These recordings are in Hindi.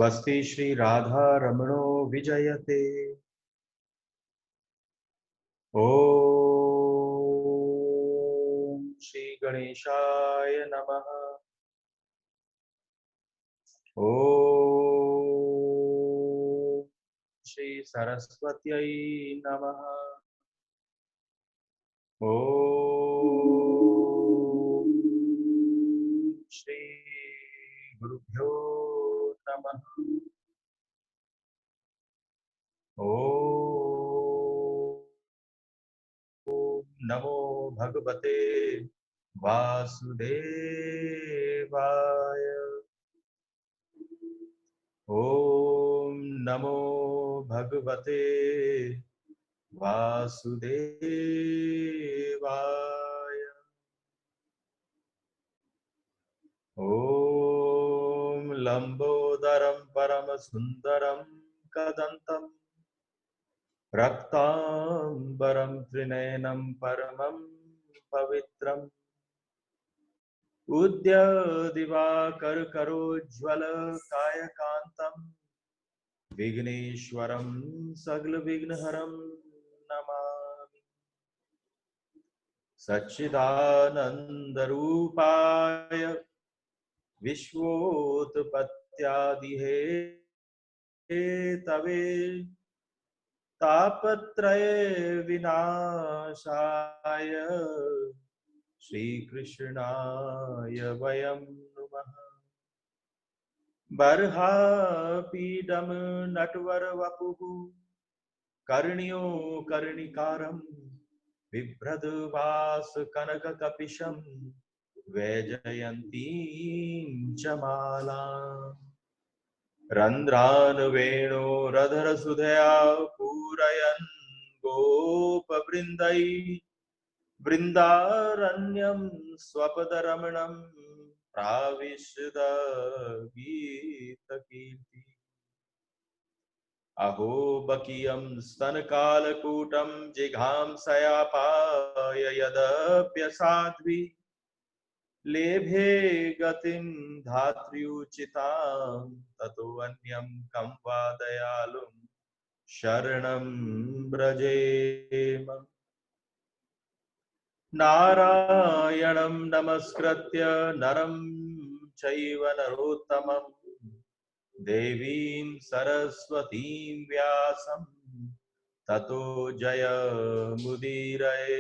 स्वस्ति श्री राधा रमणो विजयते। ओम श्री गणेशाय नमः। ओम श्री सरस्वत्यै नमः। ओम श्री गुरुभ्यो नमः। ओम नमो भगवते वासुदेवाय। ओम नमो भगवते वासुदेवाय। ओम लंबोदरं परमसुंदरं कदंतं रक्तांबरं त्रिनयनं परमं पवित्रम् उद्यदिवाकर करोज्ज्वल कायकान्तं विघ्नेश्वरं सगलविघ्नहरं नमामि। सच्चिदानन्दरूपाय विश्वोत्पत्त्यादिहेतवे तापत्रय विनाशाय श्रीकृष्णाय वयं नुमः। बर्हापीडं नटवरवपुः कर्ण्यो कर्णिकारं बिभ्रद्वासकनककपिशं वैजयन्तीं च मालाम्। रन्ध्रान् वेणोरधरसुधया पूरयन् गोपवृन्दै वृन्दारण्यं स्वपदरमणं प्राविशद्गीतकीर्ति। अहो बकीयं स्तनकालकूटं जिघांसयापाय यदप्यसाध्वी लेभे गतिं धात्र्युचितां ततो अन्यं कं वा दयालुं शरणं व्रजेम। नारायणं नमस्कृत्य नरं चैव नरोत्तमं देवीं सरस्वतीं व्यासं ततो जयमुदीरये।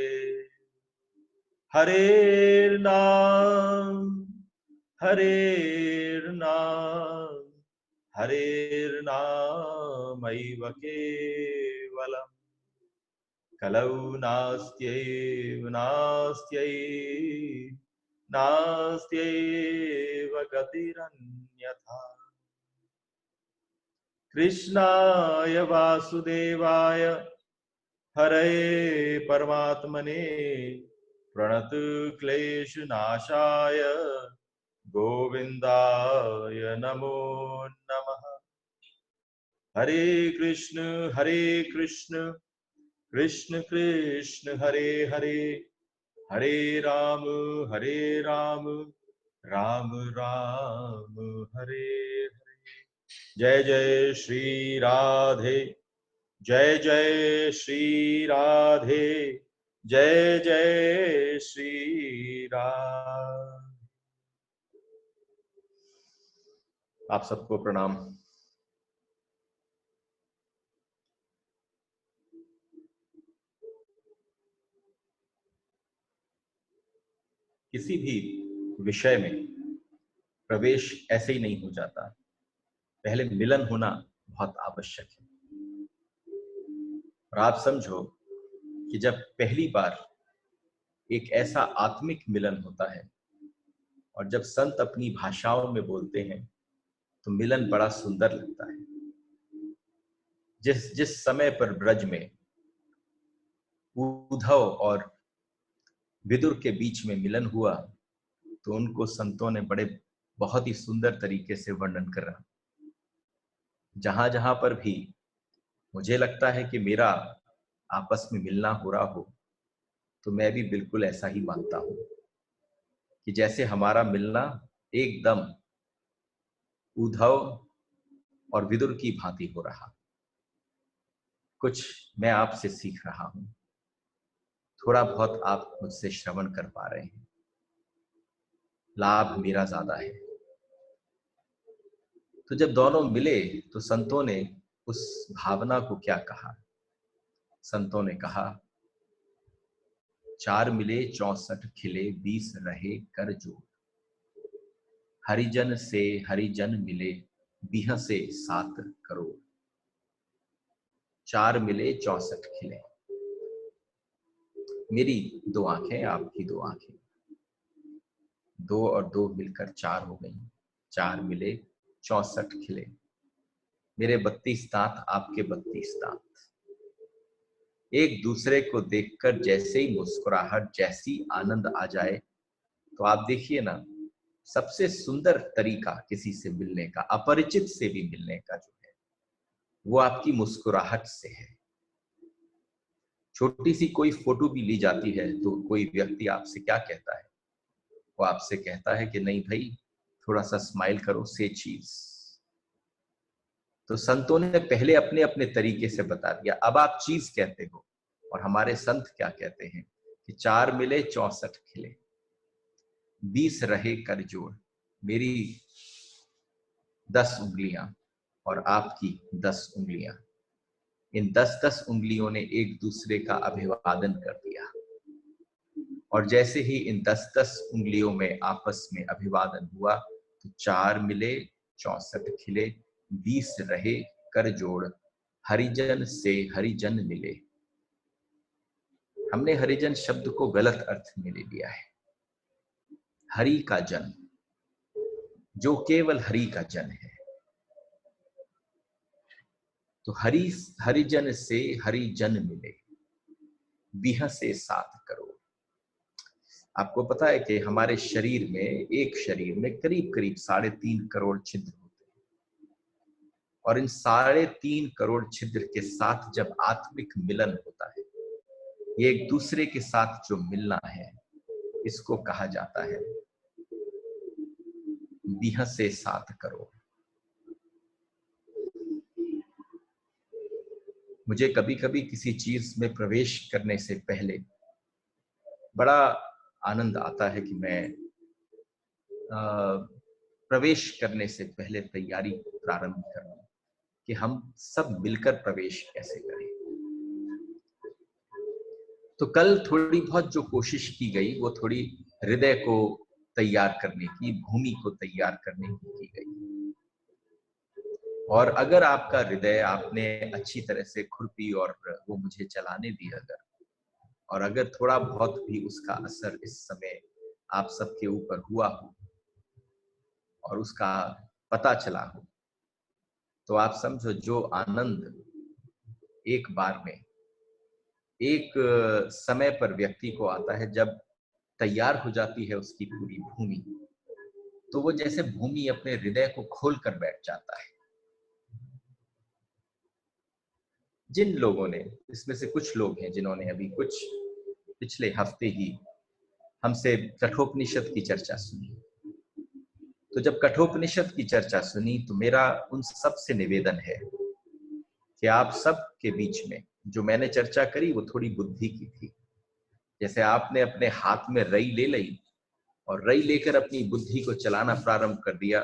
हरेर्नाम हरेर्नाम हरेर्नामैव केवलम् कलौ नास्त्यैव नास्त्यैव नास्त्यैव गतिरन्यथा। कृष्णाय वासुदेवाय हरये परमात्मने प्रणतक्लेशनाशाय गोविन्दाय नमो नमः। हरे कृष्ण कृष्ण कृष्ण हरे हरे हरे राम राम राम हरे हरे। जय जय श्री राधे, जय जय श्री राधे, जय जय श्री राम। आप सबको प्रणाम। किसी भी विषय में प्रवेश ऐसे ही नहीं हो जाता, पहले मिलन होना बहुत आवश्यक है। और आप समझो कि जब पहली बार एक ऐसा आत्मिक मिलन होता है और जब संत अपनी भाषाओं में बोलते हैं तो मिलन बड़ा सुंदर लगता है। जिस जिस समय पर ब्रज में उद्धव और विदुर के बीच में मिलन हुआ तो उनको संतों ने बहुत ही सुंदर तरीके से वर्णन करा। जहां जहां पर भी मुझे लगता है कि मेरा आपस में मिलना हो रहा हो तो मैं भी बिल्कुल ऐसा ही मानता हूं कि जैसे हमारा मिलना एकदम उद्धव और विदुर की भांति हो रहा। कुछ मैं आपसे सीख रहा हूं, थोड़ा बहुत आप मुझसे श्रवण कर पा रहे हैं, लाभ मेरा ज्यादा है। तो जब दोनों मिले तो संतों ने उस भावना को क्या कहा? संतों ने कहा, 4 मिले 64 खिले, 20 रहे कर जोड़। हरिजन से हरिजन मिले, बिह से 7 करोड़। 4 मिले 64 खिले। मेरी 2 आंखें, आपकी 2 आंखें, 2 और 2 मिलकर 4 हो गई। 4 मिले 64 खिले। मेरे 32 दांत, आपके 32 दांत। एक दूसरे को देखकर जैसे ही मुस्कुराहट, जैसी आनंद आ जाए, तो आप देखिए ना, सबसे सुंदर तरीका किसी से मिलने का, अपरिचित से भी मिलने का जो है, वो आपकी मुस्कुराहट से है। छोटी सी कोई फोटो भी ली जाती है तो कोई व्यक्ति आपसे क्या कहता है? वो आपसे कहता है कि नहीं भाई, थोड़ा सा स्माइल करो, से चीज। तो संतों ने पहले अपने अपने तरीके से बता दिया, अब आप चीज कहते हो। और हमारे संत क्या कहते हैं कि 4 मिले 64 खिले, 20 रहे कर जोड़। मेरी 10 उंगलियां और आपकी 10 उंगलियां, इन 10-10 उंगलियों ने एक दूसरे का अभिवादन कर दिया। और जैसे ही इन 10-10 उंगलियों में आपस में अभिवादन हुआ, तो 4 मिले 64 खिले, 20 रहे कर जोड़। हरिजन से हरिजन मिले। हमने हरिजन शब्द को गलत अर्थ में ले लिया है। हरि का जन, जो केवल हरि का जन है। तो हरिजन से हरिजन मिले, बिह से 7 करोड़। आपको पता है कि हमारे शरीर में, एक शरीर में करीब करीब 3.5 करोड़ छिद्र होते हैं। और इन 3.5 करोड़ छिद्र के साथ जब आत्मिक मिलन होता है, ये एक दूसरे के साथ जो मिलना है, इसको कहा जाता है बिह से 7 करोड़। मुझे कभी कभी किसी चीज में प्रवेश करने से पहले बड़ा आनंद आता है कि मैं प्रवेश करने से पहले तैयारी प्रारंभ करूं कि हम सब मिलकर प्रवेश कैसे करें। तो कल थोड़ी बहुत जो कोशिश की गई, वो थोड़ी हृदय को तैयार करने की, भूमि को तैयार करने की गई। और अगर आपका हृदय, आपने अच्छी तरह से खुरपी और वो मुझे चलाने दी, और अगर थोड़ा बहुत भी उसका असर इस समय आप सबके ऊपर हुआ हो और उसका पता चला हो, तो आप समझो जो आनंद एक बार में, एक समय पर व्यक्ति को आता है, जब तैयार हो जाती है उसकी पूरी भूमि, तो वो जैसे भूमि अपने हृदय को खोल कर बैठ जाता है। जिन लोगों ने, इसमें से कुछ लोग हैं जिन्होंने अभी कुछ पिछले हफ्ते ही हमसे कठोपनिषद की चर्चा सुनी, तो जब कठोपनिषद की चर्चा सुनी, तो मेरा उन सब से निवेदन है कि आप सब के बीच में जो मैंने चर्चा करी, वो थोड़ी बुद्धि की थी। जैसे आपने अपने हाथ में रई ले ली और रई लेकर अपनी बुद्धि को चलाना प्रारंभ कर दिया,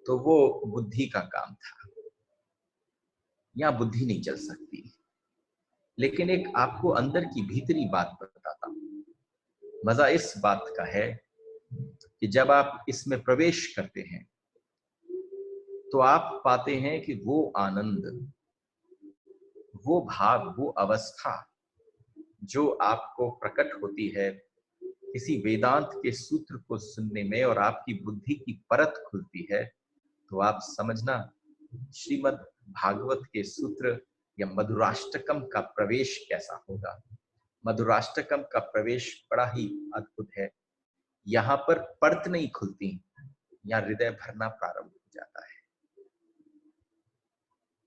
तो वो बुद्धि का काम था। यहां बुद्धि नहीं चल सकती। लेकिन एक आपको अंदर की भीतरी बात बताता हूं। मजा इस बात का है कि जब आप इसमें प्रवेश करते हैं, तो आप पाते हैं कि वो आनंद, वो भाव, वो अवस्था जो आपको प्रकट होती है किसी वेदांत के सूत्र को सुनने में, और आपकी बुद्धि की परत खुलती है, तो आप समझना, श्रीमद् भागवत के सूत्र या मधुराष्टकम का प्रवेश कैसा होगा। मधुराष्टकम का प्रवेश बड़ा ही अद्भुत है। यहाँ पर परत नहीं खुलती, यहाँ हृदय भरना प्रारंभ हो जाता है।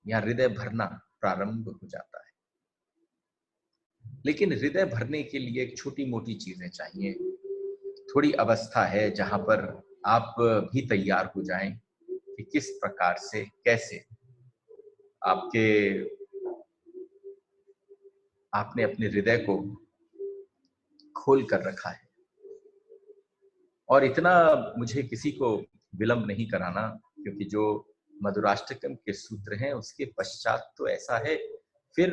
यहाँ हृदय भरना प्रारंभ हो जाता है। लेकिन हृदय भरने के लिए एक छोटी मोटी चीजें चाहिए। थोड़ी अवस्था है जहां पर आप भी तैयार हो जाएं कि कि किस प्रकार से कैसे आपने अपने हृदय को खोल कर रखा है। और इतना मुझे किसी को विलंब नहीं कराना, क्योंकि जो मधुराष्टकम के सूत्र हैं उसके पश्चात तो ऐसा है, फिर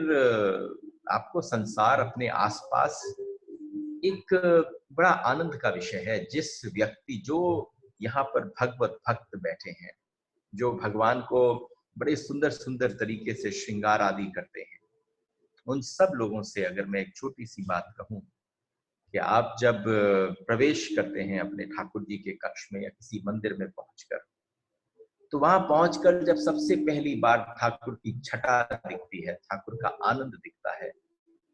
आपको संसार अपने आसपास एक बड़ा आनंद का विषय है। जिस व्यक्ति जो यहाँ पर भगवत भक्त बैठे हैं, जो भगवान को बड़े सुंदर सुंदर तरीके से श्रृंगार आदि करते हैं, उन सब लोगों से अगर मैं एक छोटी सी बात कहूं कि आप जब प्रवेश करते हैं अपने ठाकुर जी के कक्ष में या किसी मंदिर में पहुंचकर, तो वहां पहुंचकर जब सबसे पहली बार ठाकुर की छटा दिखती है, ठाकुर का आनंद दिखता है,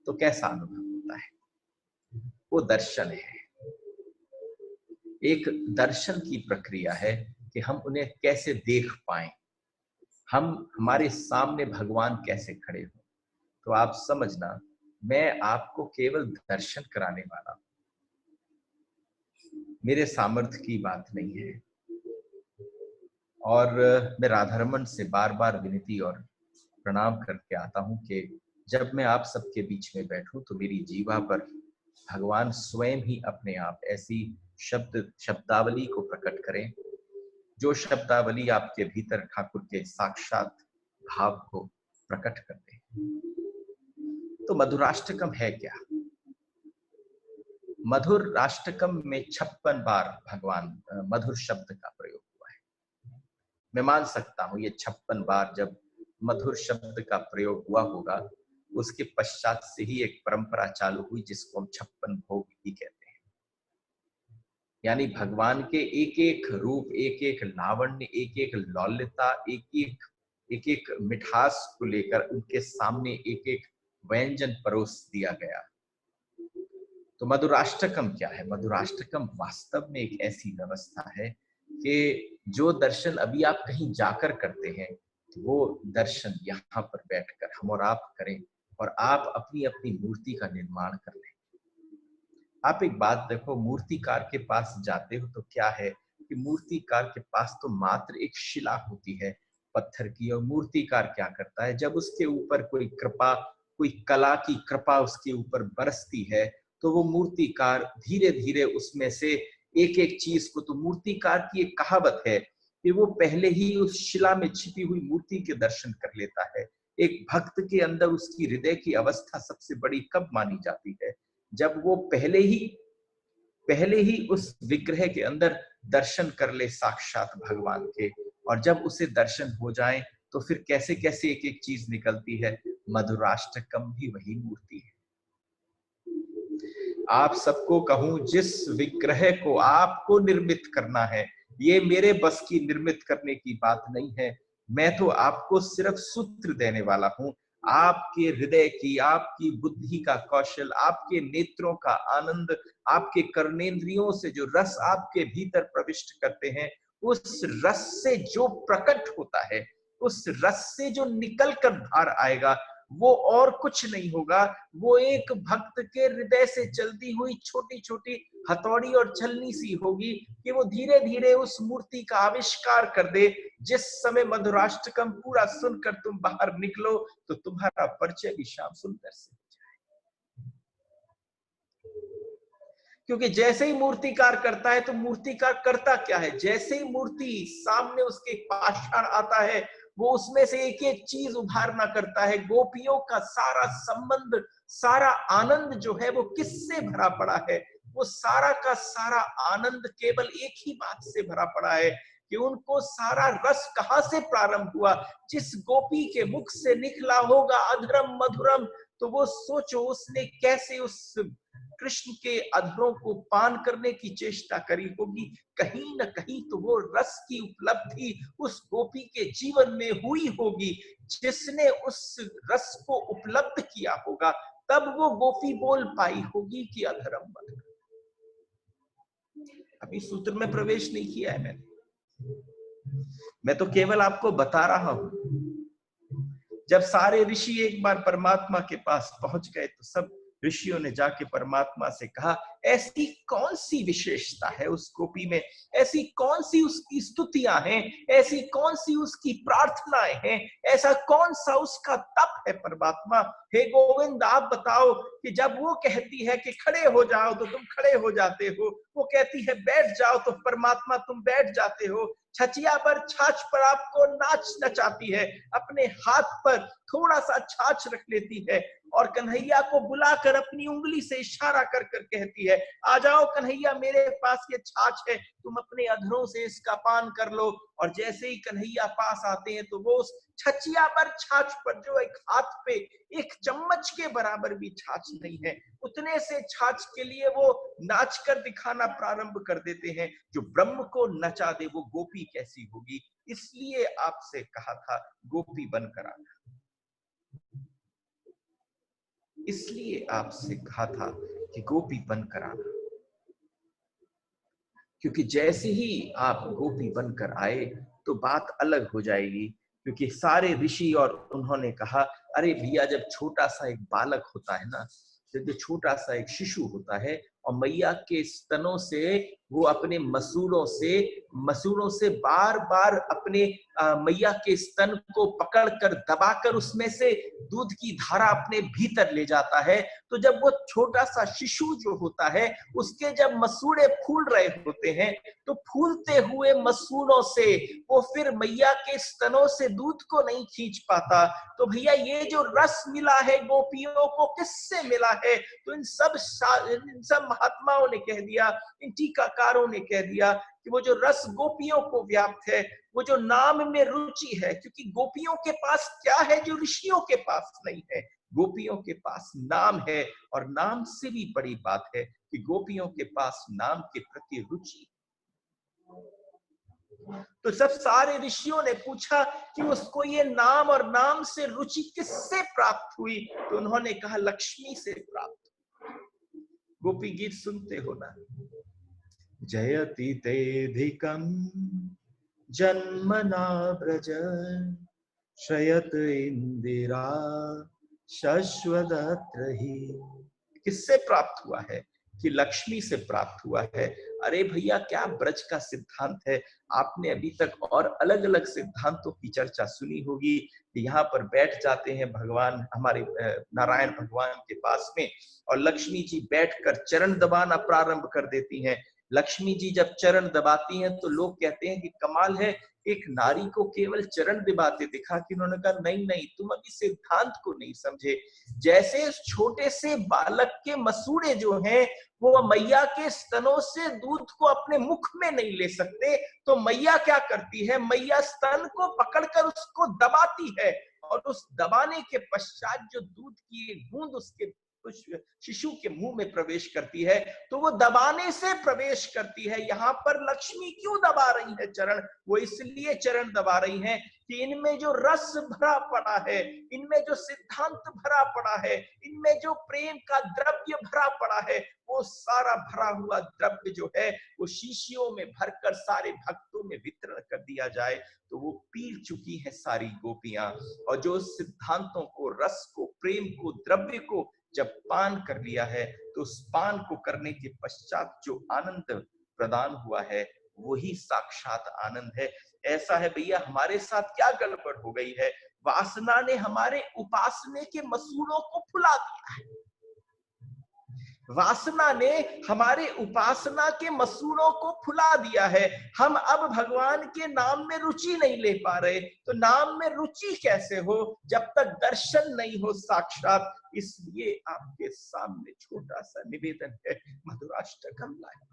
तो कैसा अनुभव होता है? वो दर्शन है, एक दर्शन की प्रक्रिया है कि हम उन्हें कैसे देख पाएं, हमारे सामने भगवान कैसे खड़े हो। तो आप समझना, मैं आपको केवल दर्शन कराने वाला हूं, मेरे सामर्थ्य की बात नहीं है। और मैं राधारमण से बार बार विनती और प्रणाम करके आता हूं कि जब मैं आप सबके बीच में बैठूं तो मेरी जीवा पर भगवान स्वयं ही अपने आप ऐसी शब्दावली को प्रकट करें, जो शब्दावली आपके भीतर ठाकुर के साक्षात भाव को प्रकट कर दे। तो मधुराष्टकम है क्या? मधुर राष्ट्रकम में 56 बार भगवान मधुर शब्द का प्रयोग हुआ है। मैं मान सकता हूं ये 56 बार जब मधुर शब्द का प्रयोग हुआ होगा, उसके पश्चात से ही एक परंपरा चालू हुई जिसको हम 56 भोग ही कहते हैं। यानी भगवान के एक एक रूप, एक एक लावण्य, एक एक लौल्यता, एक एक मिठास को लेकर उनके सामने एक एक व्यंजन परोस दिया गया। तो मधुराष्टकम क्या है? मधुराष्टकम वास्तव में एक ऐसी व्यवस्था है कि जो दर्शन अभी आप कहीं जाकर करते हैं, तो वो दर्शन यहाँ पर बैठकर हम और आप करें, और आप अपनी अपनी मूर्ति का निर्माण कर लें। आप एक बात देखो, मूर्तिकार के पास जाते हो तो क्या है कि मूर्तिकार के पास तो मात्र एक शिला होती है पत्थर की, और मूर्तिकार क्या करता है, जब उसके ऊपर कोई कृपा, कोई कला की कृपा उसके ऊपर बरसती है, तो वो मूर्तिकार धीरे धीरे उसमें से एक एक चीज को, तो मूर्तिकार की एक कहावत है कि वो पहले ही उस शिला में छिपी हुई मूर्ति के दर्शन कर लेता है। एक भक्त के अंदर उसकी हृदय की अवस्था सबसे बड़ी कब मानी जाती है? जब वो पहले ही उस विग्रह के अंदर दर्शन कर ले साक्षात भगवान के, और जब उसे दर्शन हो जाए तो फिर कैसे कैसे एक एक चीज निकलती है। मधुराष्टकम भी वही मूर्ति है। आप सबको कहूं, जिस विग्रह को आपको निर्मित करना है, ये मेरे बस की निर्मित करने की बात नहीं है। मैं तो आपको सिर्फ सूत्र देने वाला हूं। आपके हृदय की, आपकी बुद्धि का कौशल, आपके नेत्रों का आनंद, आपके कर्नेंद्रियों से जो रस आपके भीतर प्रविष्ट करते हैं, उस रस से जो प्रकट होता है, उस रस से जो निकल कर बाहर आएगा, वो और कुछ नहीं होगा। वो एक भक्त के हृदय से चलती हुई छोटी छोटी हथौड़ी और छलनी सी होगी कि वो धीरे धीरे उस मूर्ति का आविष्कार कर दे। जिस समय मधुराष्टकम पूरा सुनकर तुम बाहर निकलो, तो तुम्हारा परिचय भी श्याम सुंदर से हो जाए। क्योंकि जैसे ही मूर्तिकार करता है, तो मूर्तिकार करता क्या है, जैसे ही मूर्ति सामने उसके पाषाण आता है, वो उसमें से एक एक चीज उभारना करता है। गोपियों का सारा संबंध, सारा आनंद जो है वो किससे भरा पड़ा है? वो सारा का सारा आनंद केवल एक ही बात से भरा पड़ा है कि उनको सारा रस कहां से प्रारंभ हुआ। जिस गोपी के मुख से निकला होगा अधरम मधुरम, तो वो सोचो उसने कैसे उस कृष्ण के अधरों को पान करने की चेष्टा करी होगी। कहीं न कहीं तो वो रस की उपलब्धि उस गोपी के जीवन में हुई होगी। जिसने उस रस को उपलब्ध किया होगा, तब वो गोपी बोल पाई होगी कि अधरम मधुरम। अभी सूत्र में प्रवेश नहीं किया है मैं तो केवल आपको बता रहा हूं। जब सारे ऋषि एक बार परमात्मा के पास पहुंच गए, तो सब ऋषियों ने जाके परमात्मा से कहा, ऐसी कौन सी विशेषता है उस गोपी में, ऐसी कौन सी उसकी स्तुतियां हैं, ऐसी कौन सी उसकी प्रार्थनाएं हैं, ऐसा कौन सा उसका तप है परमात्मा। हे गोविंद आप बताओ कि जब वो कहती है कि खड़े हो जाओ तो तुम खड़े हो जाते हो, वो कहती है बैठ जाओ तो परमात्मा तुम बैठ जाते हो, छचिया पर छाछ पर आपको नाच नचाती है, अपने हाथ पर थोड़ा सा छाछ रख लेती है और कन्हैया को बुलाकर अपनी उंगली से इशारा कर कर कहती है, आ जाओ कन्हैया मेरे पास ये छाछ है, तुम अपने अधरों से इसका पान कर लो। और जैसे ही कन्हैया पास आते हैं तो वो उस छचिया पर छाछ पर जो एक हाथ पे एक चम्मच के बराबर भी छाछ नहीं है, उतने से छाछ के लिए वो नाच कर दिखाना प्रारंभ कर देते हैं। जो ब्रह्म को नचा दे वो गोपी कैसी होगी। इसलिए आपसे कहा था गोपी बनकर आना, इसलिए आपसे कहा था कि गोपी बनकर आना, क्योंकि जैसे ही आप गोपी बनकर आए तो बात अलग हो जाएगी। क्योंकि सारे ऋषि और उन्होंने कहा, अरे भैया जब छोटा सा एक बालक होता है ना, जब छोटा सा एक शिशु होता है और मैया के स्तनों से वो अपने मसूड़ों से बार बार अपने मैया के स्तन को पकड़कर दबाकर उसमें से दूध की धारा अपने भीतर ले जाता है, तो जब वो छोटा सा शिशु जो होता है उसके जब मसूड़े फूल रहे होते हैं तो फूलते हुए मसूड़ों से वो फिर मैया के स्तनों से दूध को नहीं खींच पाता। तो भैया ये जो रस मिला है गोपियों को किससे मिला है? तो इन सब महात्माओं ने कह दिया, इन टीकाकारों ने कह दिया कि वो जो रस गोपियों को व्याप्त है, वो जो नाम में रुचि है, क्योंकि गोपियों के पास क्या है जो ऋषियों के पास नहीं है? गोपियों के पास नाम है, और नाम से भी बड़ी बात है कि गोपियों के पास नाम के प्रति रुचि। तो सब सारे ऋषियों ने पूछा कि उसको ये नाम और नाम से रुचि किससे प्राप्त हुई? तो उन्होंने कहा लक्ष्मी से प्राप्त। गोपी गीत सुनते हो ना, जयति तेधिकं जन्मना व्रज श्रयत इंदिरा शश्वदत्र ही। किससे प्राप्त हुआ है? कि लक्ष्मी से प्राप्त हुआ है। अरे भैया क्या ब्रज का सिद्धांत है, आपने अभी तक और अलग अलग सिद्धांतों की चर्चा सुनी होगी। यहाँ पर बैठ जाते हैं भगवान, हमारे नारायण भगवान के पास में, और लक्ष्मी जी बैठकर चरण दबाना प्रारंभ कर देती हैं। लक्ष्मी जी जब चरण दबाती हैं तो लोग कहते हैं कि कमाल है, एक नारी को केवल चरण दबाते दिखा। कि उन्होंने कहा नहीं नहीं, तुम अभी सिद्धांत को नहीं समझे। जैसे छोटे से बालक के मसूड़े जो हैं वो मैया के स्तनों से दूध को अपने मुख में नहीं ले सकते, तो मैया क्या करती है, मैया स्तन को पकड़कर उसको दबाती है, और उस दबाने के पश्चात जो दूध की एक बूंद उसके उस शिशु के मुंह में प्रवेश करती है, तो वो दबाने से प्रवेश करती है। यहाँ पर लक्ष्मी क्यों दबा रही है चरण? वो इसलिए चरण दबा रही हैं कि इनमें जो रस भरा पड़ा है, इनमें जो सिद्धांत भरा पड़ा है, इनमें जो प्रेम का द्रव्य भरा पड़ा है, वो सारा भरा हुआ द्रव्य जो है वो शीशियों में भरकर सारे भक्तों में वितरण कर दिया जाए। तो वो पी चुकी है सारी गोपियां, और जो सिद्धांतों को, रस को, प्रेम को, द्रव्य को जब पान कर लिया है, तो उस पान को करने के पश्चात जो आनंद प्रदान हुआ है वही साक्षात आनंद है। ऐसा है भैया, हमारे साथ क्या गड़बड़ हो गई है? वासना ने हमारे उपासने के मसूड़ों को फुला दिया है। वासना ने हमारे उपासना के मसूड़ों को फुला दिया है। हम अब भगवान के नाम में रुचि नहीं ले पा रहे। तो नाम में रुचि कैसे हो जब तक दर्शन नहीं हो साक्षात? इसलिए आपके सामने छोटा सा निवेदन है, मधुराष्टकम लाए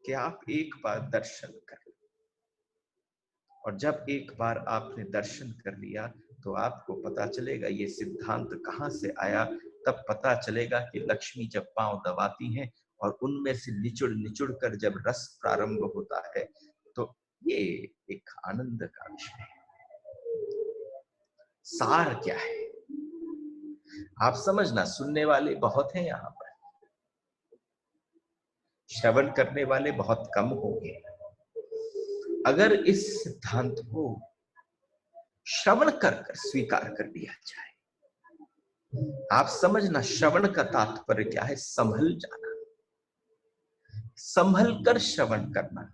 कि आप एक बार दर्शन करें, और जब एक बार आपने दर्शन कर लिया तो आपको पता चलेगा ये सिद्धांत कहां से आया। तब पता चलेगा कि लक्ष्मी जब पांव दबाती हैं और उनमें से निचुड़ निचुड़ कर जब रस प्रारंभ होता है, तो ये एक आनंद का विषय है। सार क्या है आप समझना, सुनने वाले बहुत हैं यहाँ पर, श्रवण करने वाले बहुत कम होंगे। अगर इस सिद्धांत को श्रवण कर कर स्वीकार कर लिया जाए, आप समझना, श्रवण का तात्पर्य क्या है? संभल जाना, संभल कर श्रवण करना।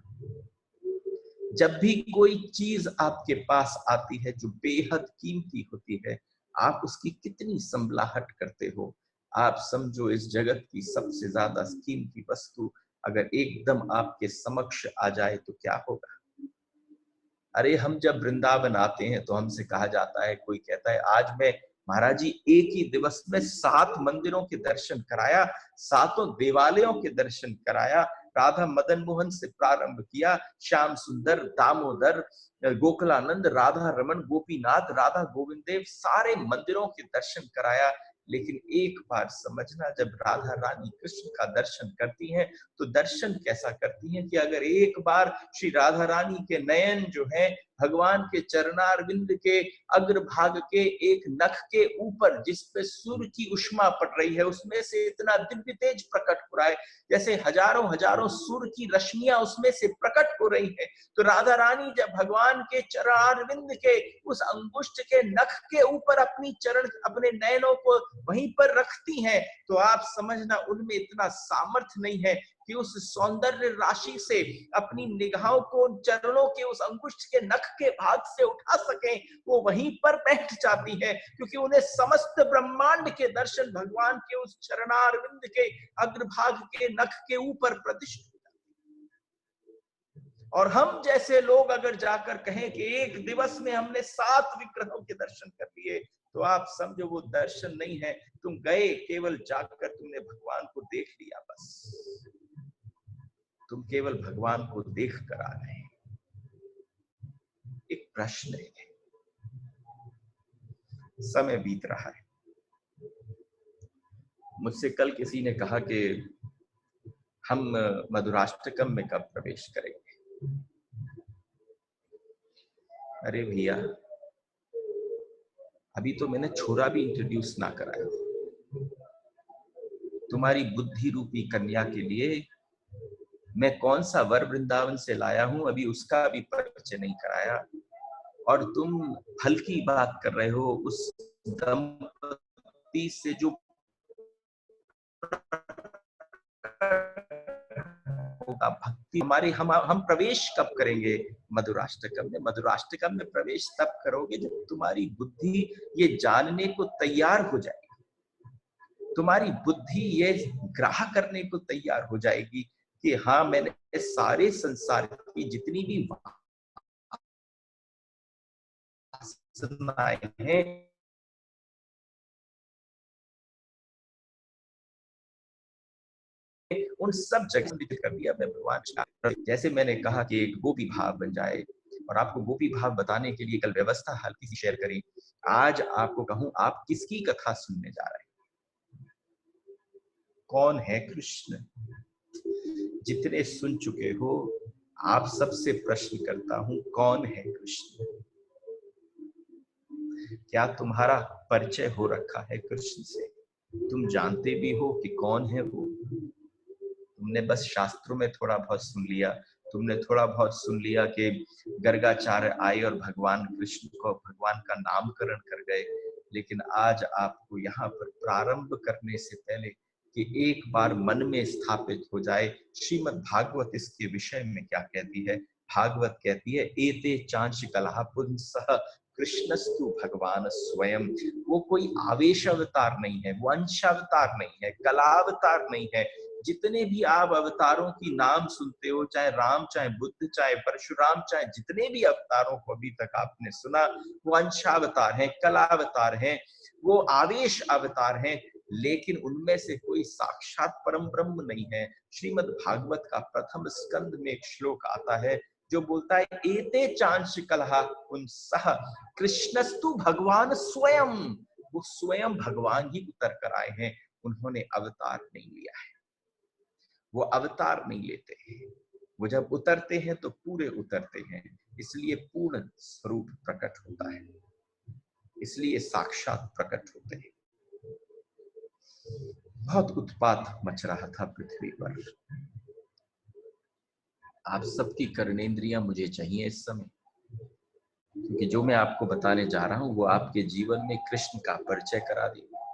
जब भी कोई चीज आपके पास आती है जो बेहद कीमती होती है, आप उसकी कितनी संभलाहट करते हो। आप समझो, इस जगत की सबसे ज्यादा कीमती वस्तु अगर एकदम आपके समक्ष आ जाए तो क्या होगा? अरे हम जब वृंदावन आते हैं तो हमसे कहा जाता है, कोई कहता है आज मैं महाराज जी एक ही दिवस में 7 मंदिरों के दर्शन कराया, 7 देवालयों के दर्शन कराया। राधा मदन मोहन से प्रारंभ किया, श्याम सुंदर, दामोदर, गोकुलानंद, राधा रमन, गोपीनाथ, राधा गोविंद देव, सारे मंदिरों के दर्शन कराया। लेकिन एक बार समझना, जब राधा रानी कृष्ण का दर्शन करती हैं तो दर्शन कैसा करती हैं कि अगर एक बार श्री राधा रानी के नयन जो है भगवान के चरणारविंद के अग्रभाग के एक नख के ऊपर जिस पे सूर्य की उष्मा पड़ रही है, उसमें से इतना दिव्य तेज प्रकट हो रहा है, जैसे हजारों हजारों सूर्य की रश्मियां उसमें से प्रकट हो रही है। तो राधा रानी जब भगवान के चरणारविंद के उस अंगुष्ठ के नख के ऊपर अपने नयनों को वहीं पर रखती हैं, तो आप समझना उनमें इतना सामर्थ्य नहीं है कि उस सौंदर्य राशि से अपनी निगाहों को चरणों के उस अंगुष्ठ के नख के भाग से उठा सकें। वो वहीं पर बैठ जाती है, क्योंकि उन्हें समस्त ब्रह्मांड के दर्शन भगवान के उस चरणारविंद के अग्रभाग के नख के ऊपर प्रतिष्ठित। और हम जैसे लोग अगर जाकर कहें कि एक दिवस में हमने 7 विग्रहों के दर्शन कर लिए, तो आप समझो वो दर्शन नहीं है। तुम गए, केवल जाकर तुमने भगवान को देख लिया, बस तुम केवल भगवान को देख कर आ गए। एक प्रश्न है, समय बीत रहा है। मुझसे कल किसी ने कहा कि हम मधुराष्टकम में कब प्रवेश करेंगे। अरे भैया, अभी तो मैंने छोरा भी इंट्रोड्यूस ना कराया। तुम्हारी बुद्धि रूपी कन्या के लिए मैं कौन सा वर वृंदावन से लाया हूं, अभी उसका भी परिचय नहीं कराया। और तुम फल की बात कर रहे हो, उस दंपति से जो होगा भक्ति हमारी, हम प्रवेश कब करेंगे मधुराष्टकम में? मधुराष्टकम में प्रवेश तब करोगे जब तुम्हारी बुद्धि ये जानने को तैयार हो जाएगी, तुम्हारी बुद्धि ये ग्राह करने को तैयार हो जाएगी कि हाँ, मैंने सारे संसार की जितनी भी वासनाएं हैं उन सब जगह संलिप्त कर दिया मैं भगवान। जैसे मैंने कहा कि एक गोपी भाव बन जाए, और आपको गोपी भाव बताने के लिए कल व्यवस्था हल्की सी शेयर करी। आज आपको कहूं, आप किसकी कथा सुनने जा रहे हैं? कौन है कृष्ण? जितने सुन चुके हो, आप सबसे प्रश्न करता हूं, कौन है कृष्ण? क्या तुम्हारा परिचय हो रखा है कृष्ण से? तुम जानते भी हो कि कौन है वो? तुमने बस शास्त्रों में थोड़ा बहुत सुन लिया, तुमने थोड़ा बहुत सुन लिया कि गर्गाचार्य आए और भगवान कृष्ण को भगवान का नामकरण कर गए। लेकिन आज आपको यहाँ पर प्रारंभ करने से पहले कि एक बार मन में स्थापित हो जाए, श्रीमद् भागवत इसके विषय में क्या कहती है। भागवत कहती है, एते चांश कलह पुंसः कृष्णस्तु भगवान स्वयं। वो कोई आवेश अवतार नहीं है, वो अंश अवतार नहीं है, कलावतार नहीं है। जितने भी आप अवतारों की नाम सुनते हो, चाहे राम, चाहे बुद्ध, चाहे परशुराम, चाहे जितने भी अवतारों को अभी तक आपने सुना, वो अंशावतार हैं, कलावतार हैं, वो आवेश अवतार हैं। लेकिन उनमें से कोई साक्षात परम ब्रह्म नहीं है। श्रीमद् भागवत का प्रथम स्कंद में एक श्लोक आता है जो बोलता है, एते चांश कलह पुंसः कृष्णस्तु भगवान स्वयं। वो स्वयं भगवान ही उतर कर आए हैं, उन्होंने अवतार नहीं लिया है। वो अवतार नहीं लेते हैं, वो जब उतरते हैं तो पूरे उतरते हैं, इसलिए पूर्ण स्वरूप प्रकट होता है, इसलिए साक्षात प्रकट होते हैं। बहुत उत्पात मच रहा था पृथ्वी पर। आप सबकी कर्णेंद्रियां मुझे चाहिए इस समय, क्योंकि जो मैं आपको बताने जा रहा हूं वो आपके जीवन में कृष्ण का परिचय करा देगा।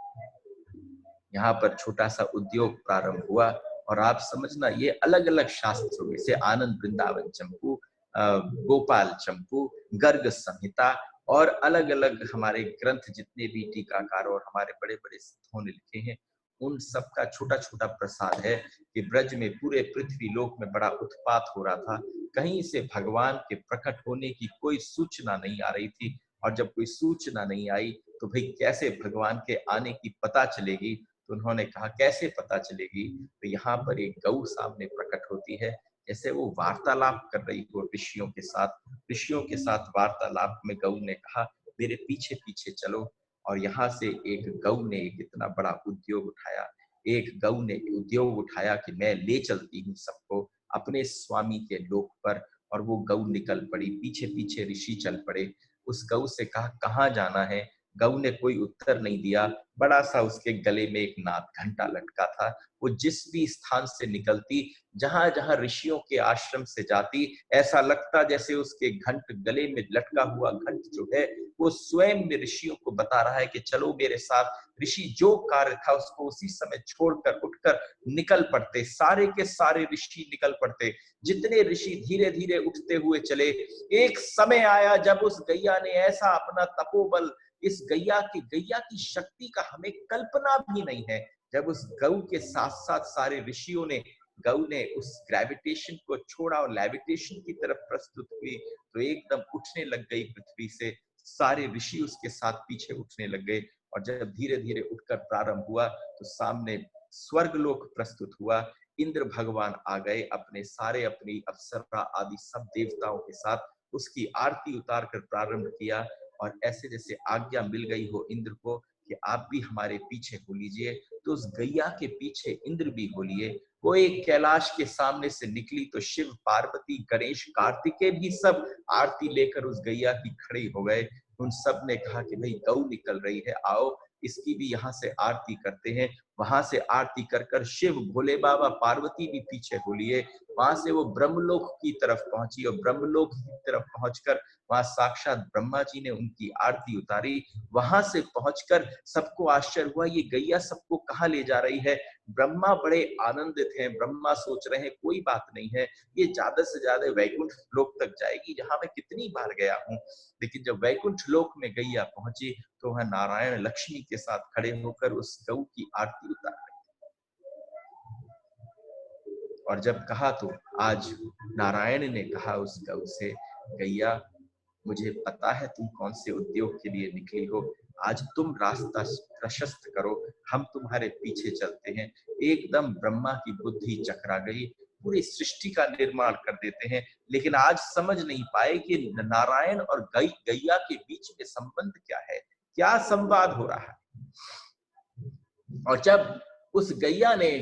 यहाँ पर छोटा सा उद्योग प्रारंभ हुआ। और आप समझना, ये अलग अलग शास्त्रों में से आनंद वृंदावन चंपू, गोपाल चंपू, गर्ग संहिता और अलग अलग हमारे ग्रंथ जितने भी टीकाकार और हमारे बड़े बड़े संतों ने लिखे हैं, उन सबका छोटा छोटा प्रसाद है कि ब्रज में पूरे पृथ्वी लोक में बड़ा उत्पात हो रहा था। कहीं से भगवान के प्रकट होने की कोई सूचना नहीं आ रही थी, और जब कोई सूचना नहीं आई तो भाई कैसे भगवान के आने की पता चलेगी। तो उन्होंने कहा कैसे पता चलेगी, तो यहाँ पर एक गऊ सामने प्रकट होती है, जैसे वो वार्तालाप कर रही हो ऋषियों के साथ। ऋषियों के साथ वार्तालाप में गऊ ने कहा मेरे पीछे पीछे चलो। और यहाँ से एक गऊ ने एक इतना बड़ा उद्योग उठाया, एक गऊ ने उद्योग उठाया कि मैं ले चलती हूँ सबको अपने स्वामी के लोक पर। और वो गऊ निकल पड़ी, पीछे पीछे ऋषि चल पड़े। उस गऊ से कहा कहाँ जाना है। गऊ ने कोई उत्तर नहीं दिया। बड़ा सा उसके गले में एक नाद घंटा लटका था। वो जिस भी स्थान से निकलती, जहां जहां ऋषियों के आश्रम से जाती, ऐसा लगता जैसे उसके घंट, गले में लटका हुआ घंट जो है वो स्वयं में ऋषियों को बता रहा है कि चलो मेरे साथ। ऋषि जो कार्य था उसको उसी समय छोड़कर उठकर निकल पड़ते, सारे के सारे ऋषि निकल पड़ते। जितने ऋषि धीरे धीरे उठते हुए चले, एक समय आया जब उस गैया ने ऐसा अपना तपोबल, इस गैया की शक्ति का हमें कल्पना भी नहीं है। जब उस गऊ के साथ साथ सारे ऋषियों ने, गऊ ने उस ग्रेविटेशन को छोड़ा और लेविटेशन की तरफ प्रस्तुत हुई, तो एकदम उठने लग गई पृथ्वी से। सारे ऋषि उसके साथ पीछे उठने लग गए। और जब धीरे धीरे उठकर प्रारंभ हुआ तो सामने स्वर्गलोक प्रस्तुत हुआ। इंद्र भगवान आ गए अपने सारे, अपनी अप्सरा आदि सब देवताओं के साथ, उसकी आरती उतार कर प्रारंभ किया। और ऐसे जैसे आज्ञा मिल गई हो इंद्र को कि आप भी हमारे पीछे हो लीजिए, तो उस गैया के पीछे इंद्र भी हो लिए। वो एक कैलाश के सामने से निकली तो शिव, पार्वती, गणेश, कार्तिकेय भी सब आरती लेकर उस गैया की खड़ी हो गए। उन सब ने कहा कि भाई गऊ निकल रही है, आओ इसकी भी यहाँ से आरती करते हैं। वहां से आरती कर कर शिव, भोले बाबा, पार्वती भी पीछे हो लिए। वहां से वो ब्रह्मलोक की तरफ पहुंची और ब्रह्मलोक की तरफ पहुंचकर वहां साक्षात ब्रह्मा जी ने उनकी आरती उतारी। वहां से पहुंचकर सबको आश्चर्य हुआ ये गैया सबको कहाँ ले जा रही है। ब्रह्मा बड़े आनंदित हैं। ब्रह्मा सोच रहे हैं कोई बात नहीं है, ये ज्यादा से ज्यादा वैकुंठ लोक तक जाएगी जहां मैं कितनी बार गया हूँ। लेकिन जब वैकुंठ लोक में गैया पहुंची तो वह नारायण लक्ष्मी के साथ खड़े होकर उस गऊ की आरती उतार रहे। और जब कहा तो आज नारायण ने कहा उस गऊ से, गैया मुझे पता है तुम कौन से उद्योग के लिए निकली हो, आज तुम रास्ता प्रशस्त करो, हम तुम्हारे पीछे चलते हैं। एकदम ब्रह्मा की बुद्धि चकरा गई, पूरी सृष्टि का निर्माण कर देते हैं। लेकिन आज समझ नहीं पाए कि नारायण और गैया के बीच में संबंध क्या है, क्या संवाद हो रहा है। और जब उस गैया ने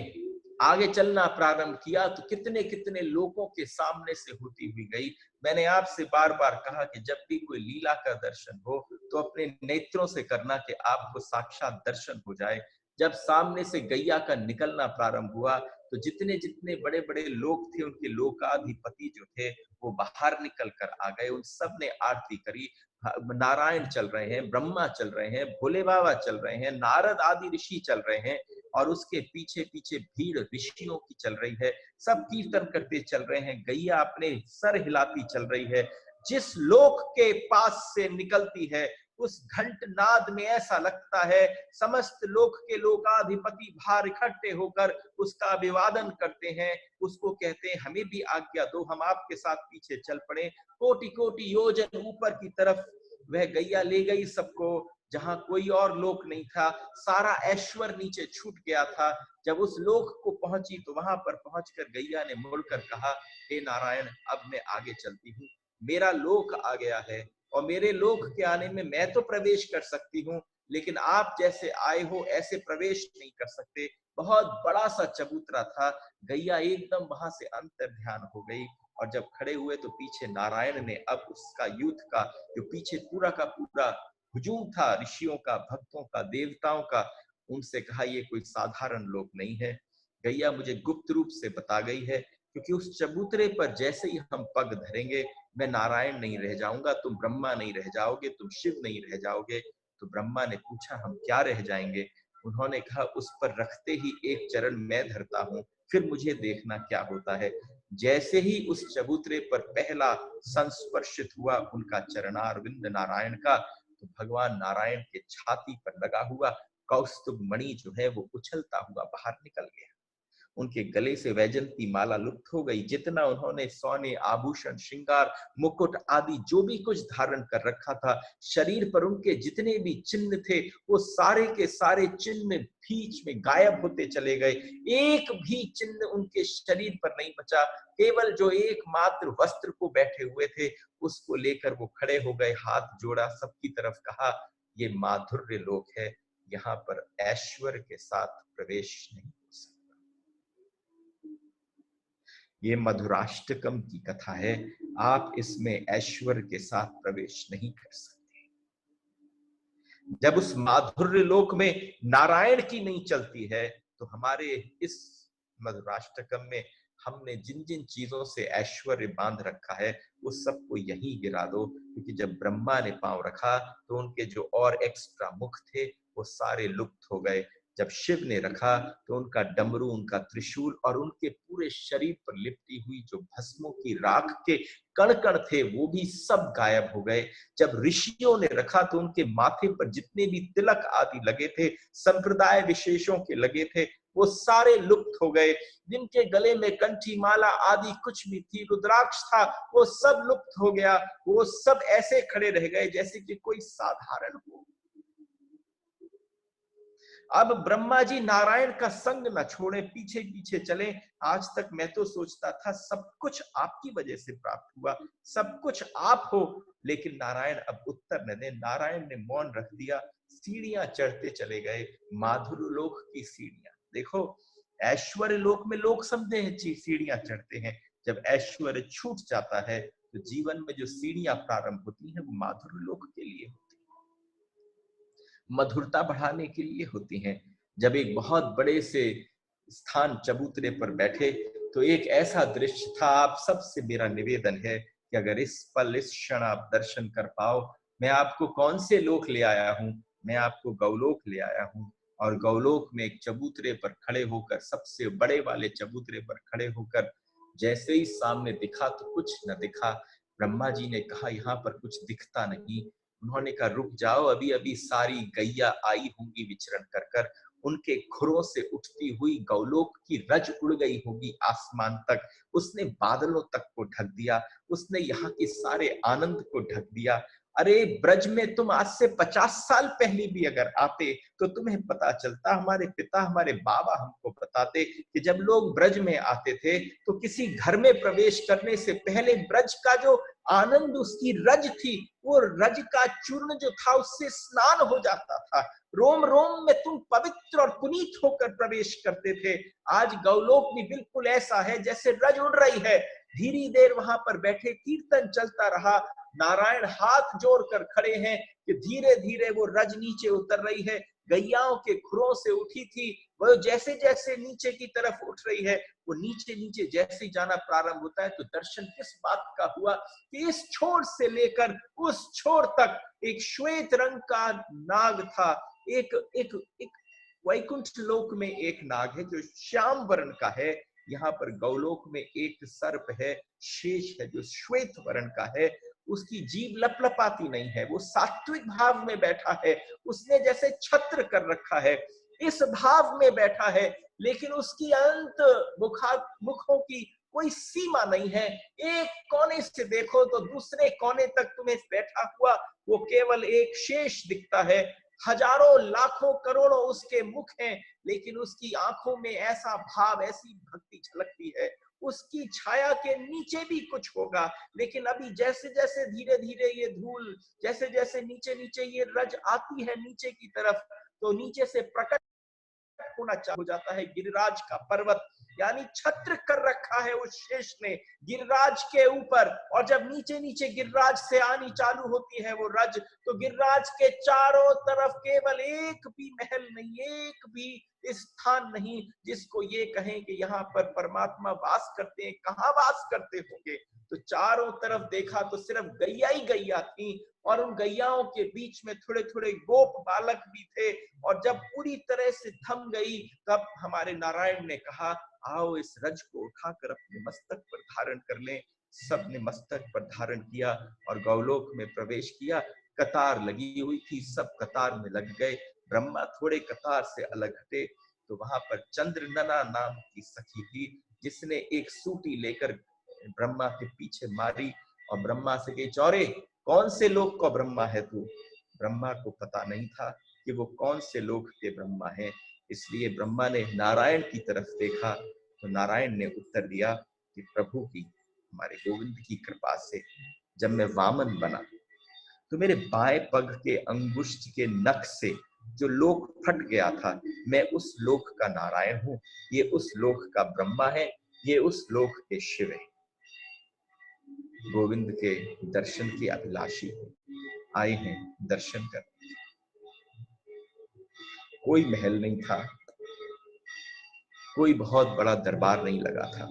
आगे चलना प्रारंभ किया तो कितने कितने लोगों के सामने से होती हुई गई। मैंने आपसे बार बार कहा कि जब भी कोई लीला का दर्शन हो तो अपने नेत्रों से करना कि आपको साक्षात दर्शन हो जाए। जब सामने से गैया का निकलना प्रारंभ हुआ तो जितने जितने बड़े बड़े लोग थे, उनके लोकाधिपति जो थे वो बाहर निकल कर आ गए। उन सब ने आरती करी। नारायण चल रहे हैं, ब्रह्मा चल रहे हैं, भोले बाबा चल रहे हैं, नारद आदि ऋषि चल रहे हैं, और उसके पीछे पीछे भीड़ ऋषियों की चल रही है। सब कीर्तन करते चल रहे हैं, गैया अपने सर हिलाती चल रही है। जिस लोक के पास से निकलती है उस घंट नाद में ऐसा लगता है समस्त लोक के लोकाधिपति बाहर इकट्ठे होकर उसका अभिवादन करते हैं। उसको कहते हैं हमें भी आज्ञा दो, हम आपके साथ पीछे चल पड़े। कोटि कोटि योजन ऊपर की तरफ वह गैया ले गई सबको, जहां कोई और लोक नहीं था। सारा ऐश्वर्य नीचे छूट गया था। जब उस लोक को पहुंची तो वहां पर पहुंचकर गैया ने मुड़कर कहा, हे नारायण अब मैं आगे चलती हूँ, मेरा लोक आ गया है और मेरे लोक के आने में मैं तो प्रवेश कर सकती हूँ, लेकिन आप जैसे आए हो ऐसे प्रवेश नहीं कर सकते। बहुत बड़ा सा चबूतरा था। गैया एकदम वहां से अंतर ध्यान हो गई। और जब खड़े हुए तो पीछे नारायण ने अब उसका यूथ का जो पीछे पूरा का पूरा हुजूम था, ऋषियों का, भक्तों का, देवताओं का, उनसे कहा ये कोई साधारण लोक नहीं है। गैया मुझे गुप्त रूप से बता गई है, क्योंकि उस चबूतरे पर जैसे ही हम पग धरेंगे मैं नारायण नहीं रह जाऊंगा, तुम ब्रह्मा नहीं रह जाओगे, तुम शिव नहीं रह जाओगे। तो ब्रह्मा ने पूछा हम क्या रह जाएंगे। उन्होंने कहा, उस पर रखते ही एक चरण मैं धरता हूं, फिर मुझे देखना क्या होता है। जैसे ही उस चबूतरे पर पहला संस्पर्शित हुआ उनका चरणारविंद नारायण का, तो भगवान नारायण के छाती पर लगा हुआ कौस्तुभ मणि जो है वो उछलता हुआ बाहर निकल गया। उनके गले से वैजंती माला लुप्त हो गई। जितना उन्होंने सोने, आभूषण, श्रृंगार, मुकुट आदि जो भी कुछ धारण कर रखा था, शरीर पर उनके जितने भी चिन्ह थे, वो सारे के सारे चिन्ह बीच में गायब होते चले गए। एक भी चिन्ह उनके शरीर पर नहीं बचा। केवल जो एकमात्र वस्त्र को बैठे हुए थे, उसको लेकर वो खड़े हो गए, हाथ जोड़ा, सबकी तरफ कहा, ये माधुर्य लोक है, यहाँ पर ऐश्वर्य के साथ प्रवेश नहीं हो सकता। ये मधुराष्टकम की कथा है। आप इसमें ऐश्वर्य के साथ प्रवेश नहीं कर सकते। जब उस माधुर्य लोक में नारायण की नहीं चलती है, तो हमारे इस मधुराष्टकम में हमने जिन जिन चीजों से ऐश्वर्य बांध रखा है, उस सबको यहीं गिरा दो। क्योंकि जब ब्रह्मा ने पांव रखा, तो उनके जो और एक्स्ट्रा मुख थे, वो सारे लुप्त हो गए। जब शिव ने रखा, तो उनका डमरू, उनका त्रिशूल और उनके पूरे शरीर पर लिपटी हुई जो भस्मों की राख के कण कण थे, वो भी सब गायब हो गए। जब ऋषियों ने रखा, तो उनके माथे पर जितने भी तिलक आदि लगे थे, संप्रदाय विशेषों के लगे थे, वो सारे लुप्त हो गए। जिनके गले में कंठी माला आदि कुछ भी थी, रुद्राक्ष था, वो सब लुप्त हो गया। वो सब ऐसे खड़े रह गए जैसे कि कोई साधारण हो। अब ब्रह्मा जी नारायण का संग न छोड़े, पीछे पीछे चले। आज तक मैं तो सोचता था सब कुछ आपकी वजह से प्राप्त हुआ, सब कुछ आप हो, लेकिन नारायण अब उत्तर न दे। नारायण ने मौन रख दिया, सीढ़ियां चढ़ते चले गए, माधुर्य लोक की सीढ़ियां। देखो, ऐश्वर्य लोक में लोग समझते हैं सीढ़ियां चढ़ते हैं। जब ऐश्वर्य छूट जाता है, तो जीवन में जो सीढ़ियां प्रारंभ होती हैं, वो माधुर्य लोक के लिए होती हैं, मधुरता बढ़ाने के लिए होती हैं। जब एक बहुत बड़े से स्थान चबूतरे पर बैठे, तो एक ऐसा दृश्य था। आप सबसे मेरा निवेदन है कि अगर इस पल, इस क्षण आप दर्शन कर पाओ, मैं आपको कौन से लोक ले आया हूं? मैं आपको गौलोक ले आया हूं। और गौलोक में एक चबूतरे पर खड़े होकर, सबसे बड़े वाले चबूतरे पर खड़े होकर, जैसे ही सामने दिखा तो कुछ न दिखा। ब्रह्मा जी ने कहा, यहाँ पर कुछ दिखता नहीं। उन्होंने कहा, रुक जाओ, अभी अभी सारी गैया आई होंगी विचरण कर कर, उनके खुरों से उठती हुई गौलोक की रज उड़ गई होगी आसमान तक। उसने बादलों तक को ढक दिया, उसने यहाँ के सारे आनंद को ढक दिया। अरे ब्रज में तुम आज से 50 साल पहले भी अगर आते, तो तुम्हें पता चलता, हमारे पिता, हमारे बाबा हमको बताते कि जब लोग ब्रज में आते थे, तो किसी घर में प्रवेश करने से पहले ब्रज का जो आनंद, उसकी रज थी, वो रज का चूर्ण जो था, उससे स्नान हो जाता था। रोम रोम में तुम पवित्र और पुनीत होकर प्रवेश करते थे। आज गौलोक भी बिल्कुल ऐसा है जैसे रज उड़ रही है। धीरे देर वहां पर बैठे, कीर्तन चलता रहा। नारायण हाथ जोड़कर खड़े हैं कि धीरे धीरे वो रज नीचे उतर रही है। गैयाओं के खुरों से उठी थी, वो जैसे जैसे नीचे की तरफ उठ रही है, वो नीचे नीचे जैसे जाना प्रारंभ होता है, तो दर्शन किस बात का हुआ कि इस छोर से लेकर उस छोर तक एक श्वेत रंग का नाग था। एक एक एक वैकुंठ लोक में एक नाग है जो श्याम वर्ण का है। यहाँ पर गौलोक में एक सर्प है, शेष है, जो श्वेत वर्ण का है। उसकी जीभ लपलपाती नहीं है, वो सात्विक भाव में बैठा है। उसने जैसे छत्र कर रखा है, इस भाव में बैठा है। लेकिन उसकी अनंत मुखों की कोई सीमा नहीं है। एक कोने से देखो तो दूसरे कोने तक तुम्हें बैठा हुआ वो केवल एक शेष दिखता है। हजारों लाखों करोड़ों उसके मुख हैं, लेकिन उसकी आंखों में ऐसा भाव, ऐसी भक्ति झलकती है। उसकी छाया के नीचे भी कुछ होगा, लेकिन अभी जैसे जैसे धीरे धीरे ये धूल, जैसे जैसे नीचे नीचे ये रज आती है नीचे की तरफ, तो नीचे से प्रकट होना चालू हो जाता है गिरिराज का पर्वत। यानी छत्र कर रखा है उस शेष ने गिरिराज के ऊपर। और जब नीचे नीचे गिरिराज से आनी चालू होती है वो रज, तो गिरिराज के चारों तरफ केवल एक भी महल नहीं, एक भी स्थान नहीं जिसको ये कहें कि यहाँ पर परमात्मा वास करते हैं। कहाँ वास करते होंगे? तो चारों तरफ देखा तो सिर्फ गैया ही गैया थी, और उन गैयाओं के बीच में थोड़े थोड़े गोप बालक भी थे। और जब पूरी तरह से थम गई, तब हमारे नारायण ने कहा, आओ इस रज को उठाकर अपने मस्तक पर धारण कर लें। सबने मस्तक पर धारण किया और गौलोक में प्रवेश किया। कतार लगी हुई थी, सब कतार में लग गए। ब्रह्मा थोड़े कतार से अलग हटे, तो वहां पर चंद्रनना नाम की सखी थी, जिसने एक सूटी लेकर ब्रह्मा के पीछे मारी और ब्रह्मा से कही, चौरे कौन से लोक का ब्रह्मा है तू? ब्रह्मा को पता नहीं था कि वो कौन से लोक के ब्रह्मा है, इसलिए ब्रह्मा ने नारायण की तरफ देखा, तो नारायण ने उत्तर दिया कि प्रभु की, हमारे गोविंद की कृपा से जब मैं वामन बना तो मेरे बाएं पग के अंगुष्ठ के नख से जो लोक फट गया था, मैं उस लोक का नारायण हूं, ये उस लोक का ब्रह्मा है, ये उस लोक के शिव है। गोविंद के दर्शन की अभिलाषी आए हैं दर्शन कर। कोई महल नहीं था, कोई बहुत बड़ा दरबार नहीं लगा था,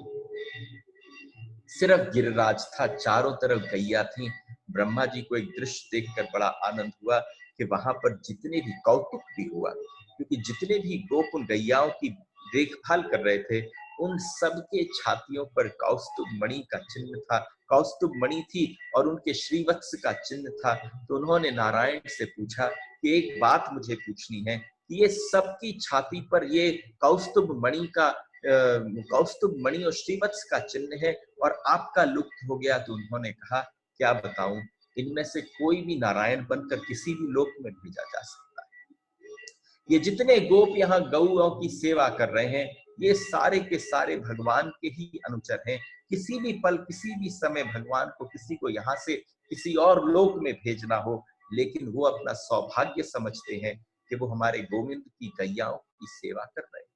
सिर्फ गिरिराज था, चारों तरफ गैया थी। ब्रह्मा जी को एक दृश्य देखकर बड़ा आनंद हुआ कि वहां पर जितने भी कौतुक भी हुआ, क्योंकि जितने भी गोप उन गैयाओं की देखभाल कर रहे थे, उन सब के छातियों पर कौस्तुभ मणि का चिन्ह था, कौस्तुभ मणि थी और उनके श्रीवत्स का चिन्ह था। तो उन्होंने नारायण से पूछा कि एक बात मुझे पूछनी है, कि ये सबकी छाती पर ये कौस्तुभ मणि का कौस्तुभ मणि और श्रीवत्स का चिन्ह है और आपका लुप्त हो गया। तो उन्होंने कहा, क्या बताऊं, इनमें से कोई भी नारायण बनकर किसी भी लोक में भेजा जा सकता है। ये जितने गोप यहाँ गौओं की सेवा कर रहे हैं, ये सारे के सारे भगवान के ही अनुचर हैं। किसी भी पल, किसी भी समय भगवान को किसी को यहाँ से किसी और लोक में भेजना हो, लेकिन वो अपना सौभाग्य समझते हैं कि वो हमारे गोविंद की गैयाओं की सेवा कर रहे हैं।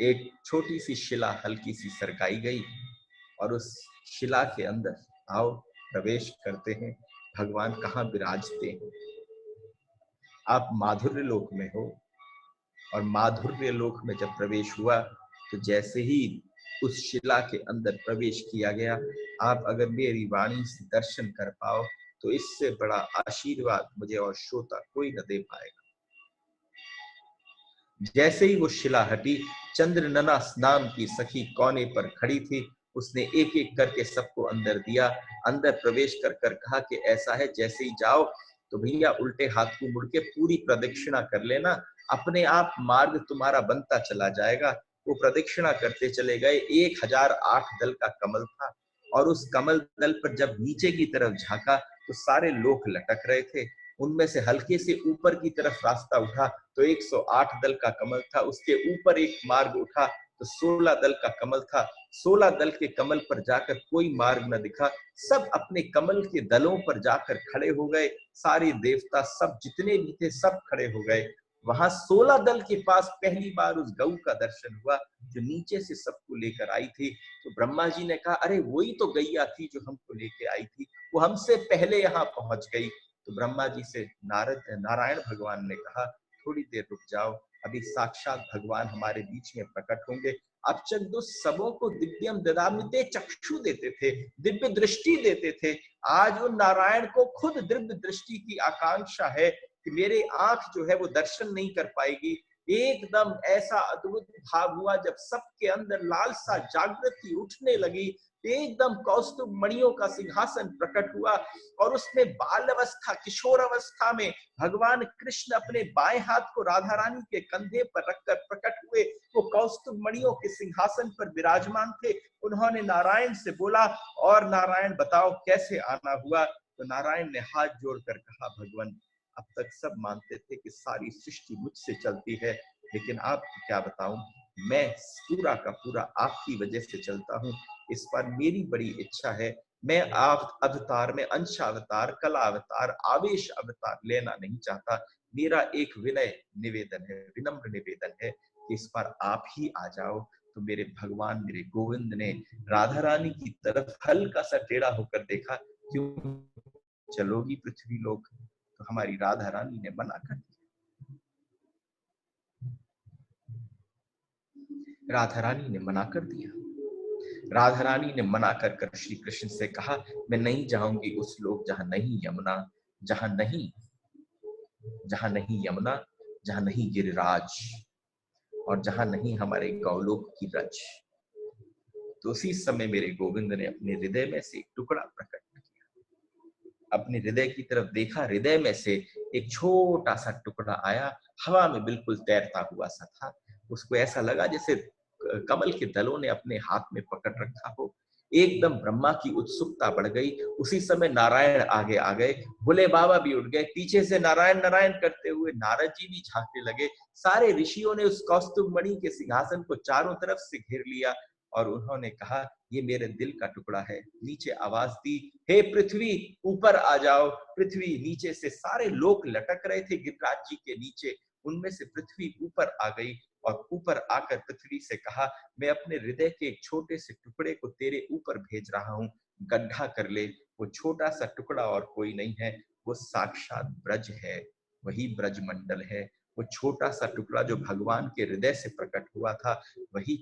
एक छोटी सी शिला हल्की सी सरकाई गई और उस शिला के अंदर आओ प्रवेश करते हैं, भगवान कहाँ विराजते हैं। आप माधुर्य लोक में हो, और माधुर्य लोक में जब प्रवेश हुआ तो जैसे ही उस शिला के अंदर प्रवेश किया गया, आप अगर मेरी वाणी से दर्शन कर पाओ तो इससे बड़ा आशीर्वाद मुझे और श्रोता कोई न दे पाएगा। जैसे ही वो शिला हटी, चंद्रनना नाम की सखी कोने पर खड़ी थी, उसने एक एक करके सबको अंदर दिया। अंदर प्रवेश कर कर कहा कि ऐसा है, जैसे ही जाओ तो भैया उल्टे हाथ को मुड़ के पूरी प्रदक्षिणा कर लेना, अपने आप मार्ग तुम्हारा बनता चला जाएगा। वो प्रदक्षिणा करते चले गए। 1008 दल का कमल था, और उस कमल दल पर जब नीचे की तरफ झांका तो सारे लोक लटक रहे थे। उनमें से हल्के से ऊपर की तरफ रास्ता उठा तो 108 दल का कमल था, उसके ऊपर एक मार्ग उठा तो 16 दल का कमल था। 16 दल के कमल पर जाकर कोई मार्ग न दिखा, सब अपने कमल के दलों पर जाकर खड़े हो गए। सारे देवता सब जितने भी थे सब खड़े हो गए। वहां 16 दल के पास पहली बार उस गऊ का दर्शन हुआ जो नीचे से सबको लेकर आई थी। तो ब्रह्मा जी ने कहा, अरे वही तो गैया थी जो हमको लेके आई थी, वो हमसे पहले यहाँ पहुंच गई। तो ब्रह्मा जी से नारायण भगवान ने कहा, थोड़ी देर रुक जाओ, अभी साक्षात भगवान हमारे बीच में प्रकट होंगे। अब चंदो सबों को दिव्यम ददामिते चक्षु देते थे, दिव्य दृष्टि देते थे। आज उन नारायण को खुद दिव्य दृष्टि की आकांक्षा है कि मेरे आंख जो है वो दर्शन नहीं कर पाएगी। एकदम ऐसा अद्भुत भाव हुआ जब सबके अंदर लालसा जागृति उठने लगी, एकदम कौस्तुभ मणियों का सिंहासन प्रकट हुआ और उसमें बाल अवस्था, किशोर अवस्था में भगवान कृष्ण अपने बाएं हाथ को राधा रानी के कंधे पर रखकर प्रकट हुए। वो कौस्तुभ मणियों के सिंहासन पर विराजमान थे। उन्होंने नारायण से बोला, और नारायण बताओ कैसे आना हुआ? तो नारायण ने हाथ जोड़कर कहा, भगवान अब तक सब मानते थे कि सारी सृष्टि मुझसे चलती है, लेकिन आपको क्या बताऊं, मैं पूरा का पूरा आपकी वजह से चलता हूं। इस बार मेरी बड़ी इच्छा है, मैं आप अवतार में अंश अवतार, कला अवतार, आवेश अवतार लेना नहीं चाहता। मेरा एक विनय निवेदन है, विनम्र निवेदन है कि इस बार आप ही आ जाओ। तो मेरे भगवान, मेरे गोविंद ने राधा रानी की तरफ हल्का सा टेढ़ा होकर देखा, क्यों चलोगी पृथ्वी लोक? तो हमारी राधा रानी ने मना कर दिया। राधा रानी ने मना कर दिया। राधा रानी ने मना कर कर श्री कृष्ण से कहा, मैं नहीं जाऊंगी उस लोक जहां नहीं यमुना, जहां नहीं यमुना, जहां नहीं गिरिराज, और जहां नहीं हमारे गौलोक की रज। तो उसी समय मेरे गोविंद ने अपने हृदय में से एक टुकड़ा प्रकट किया। अपने हृदय की तरफ देखा, हृदय में से एक छोटा सा टुकड़ा आया, हवा में बिल्कुल तैरता हुआ सा था। उसको ऐसा लगा जैसे कमल के दलों ने अपने हाथ में पकड़ रखा हो। एकदम ब्रह्मा की उत्सुकता बढ़ गई। उसी समय नारायण आगे आ गए, भोले बाबा भी उठ गए, पीछे से नारायण नारायण करते हुए नारद जी भी झांकने लगे। सारे ऋषियों ने उस कौस्तुभ मणि के सिंहासन को चारों तरफ से घेर लिया और उन्होंने कहा, ये मेरे दिल का टुकड़ा है। नीचे आवाज दी, हे पृथ्वी ऊपर आ जाओ। पृथ्वी नीचे से, सारे लोग लटक रहे थे गिरिराज जी के नीचे, उनमें से पृथ्वी ऊपर आ गई और ऊपर आकर पृथ्वी से कहा, मैं अपने हृदय के एक छोटे से टुकड़े को तेरे ऊपर भेज रहा हूं, गड्ढा कर ले। वो छोटा सा टुकड़ा और कोई नहीं है, वो साक्षात ब्रज है, वही ब्रज मंडल है। वो छोटा सा टुकड़ा जो भगवान के हृदय से प्रकट हुआ था, वही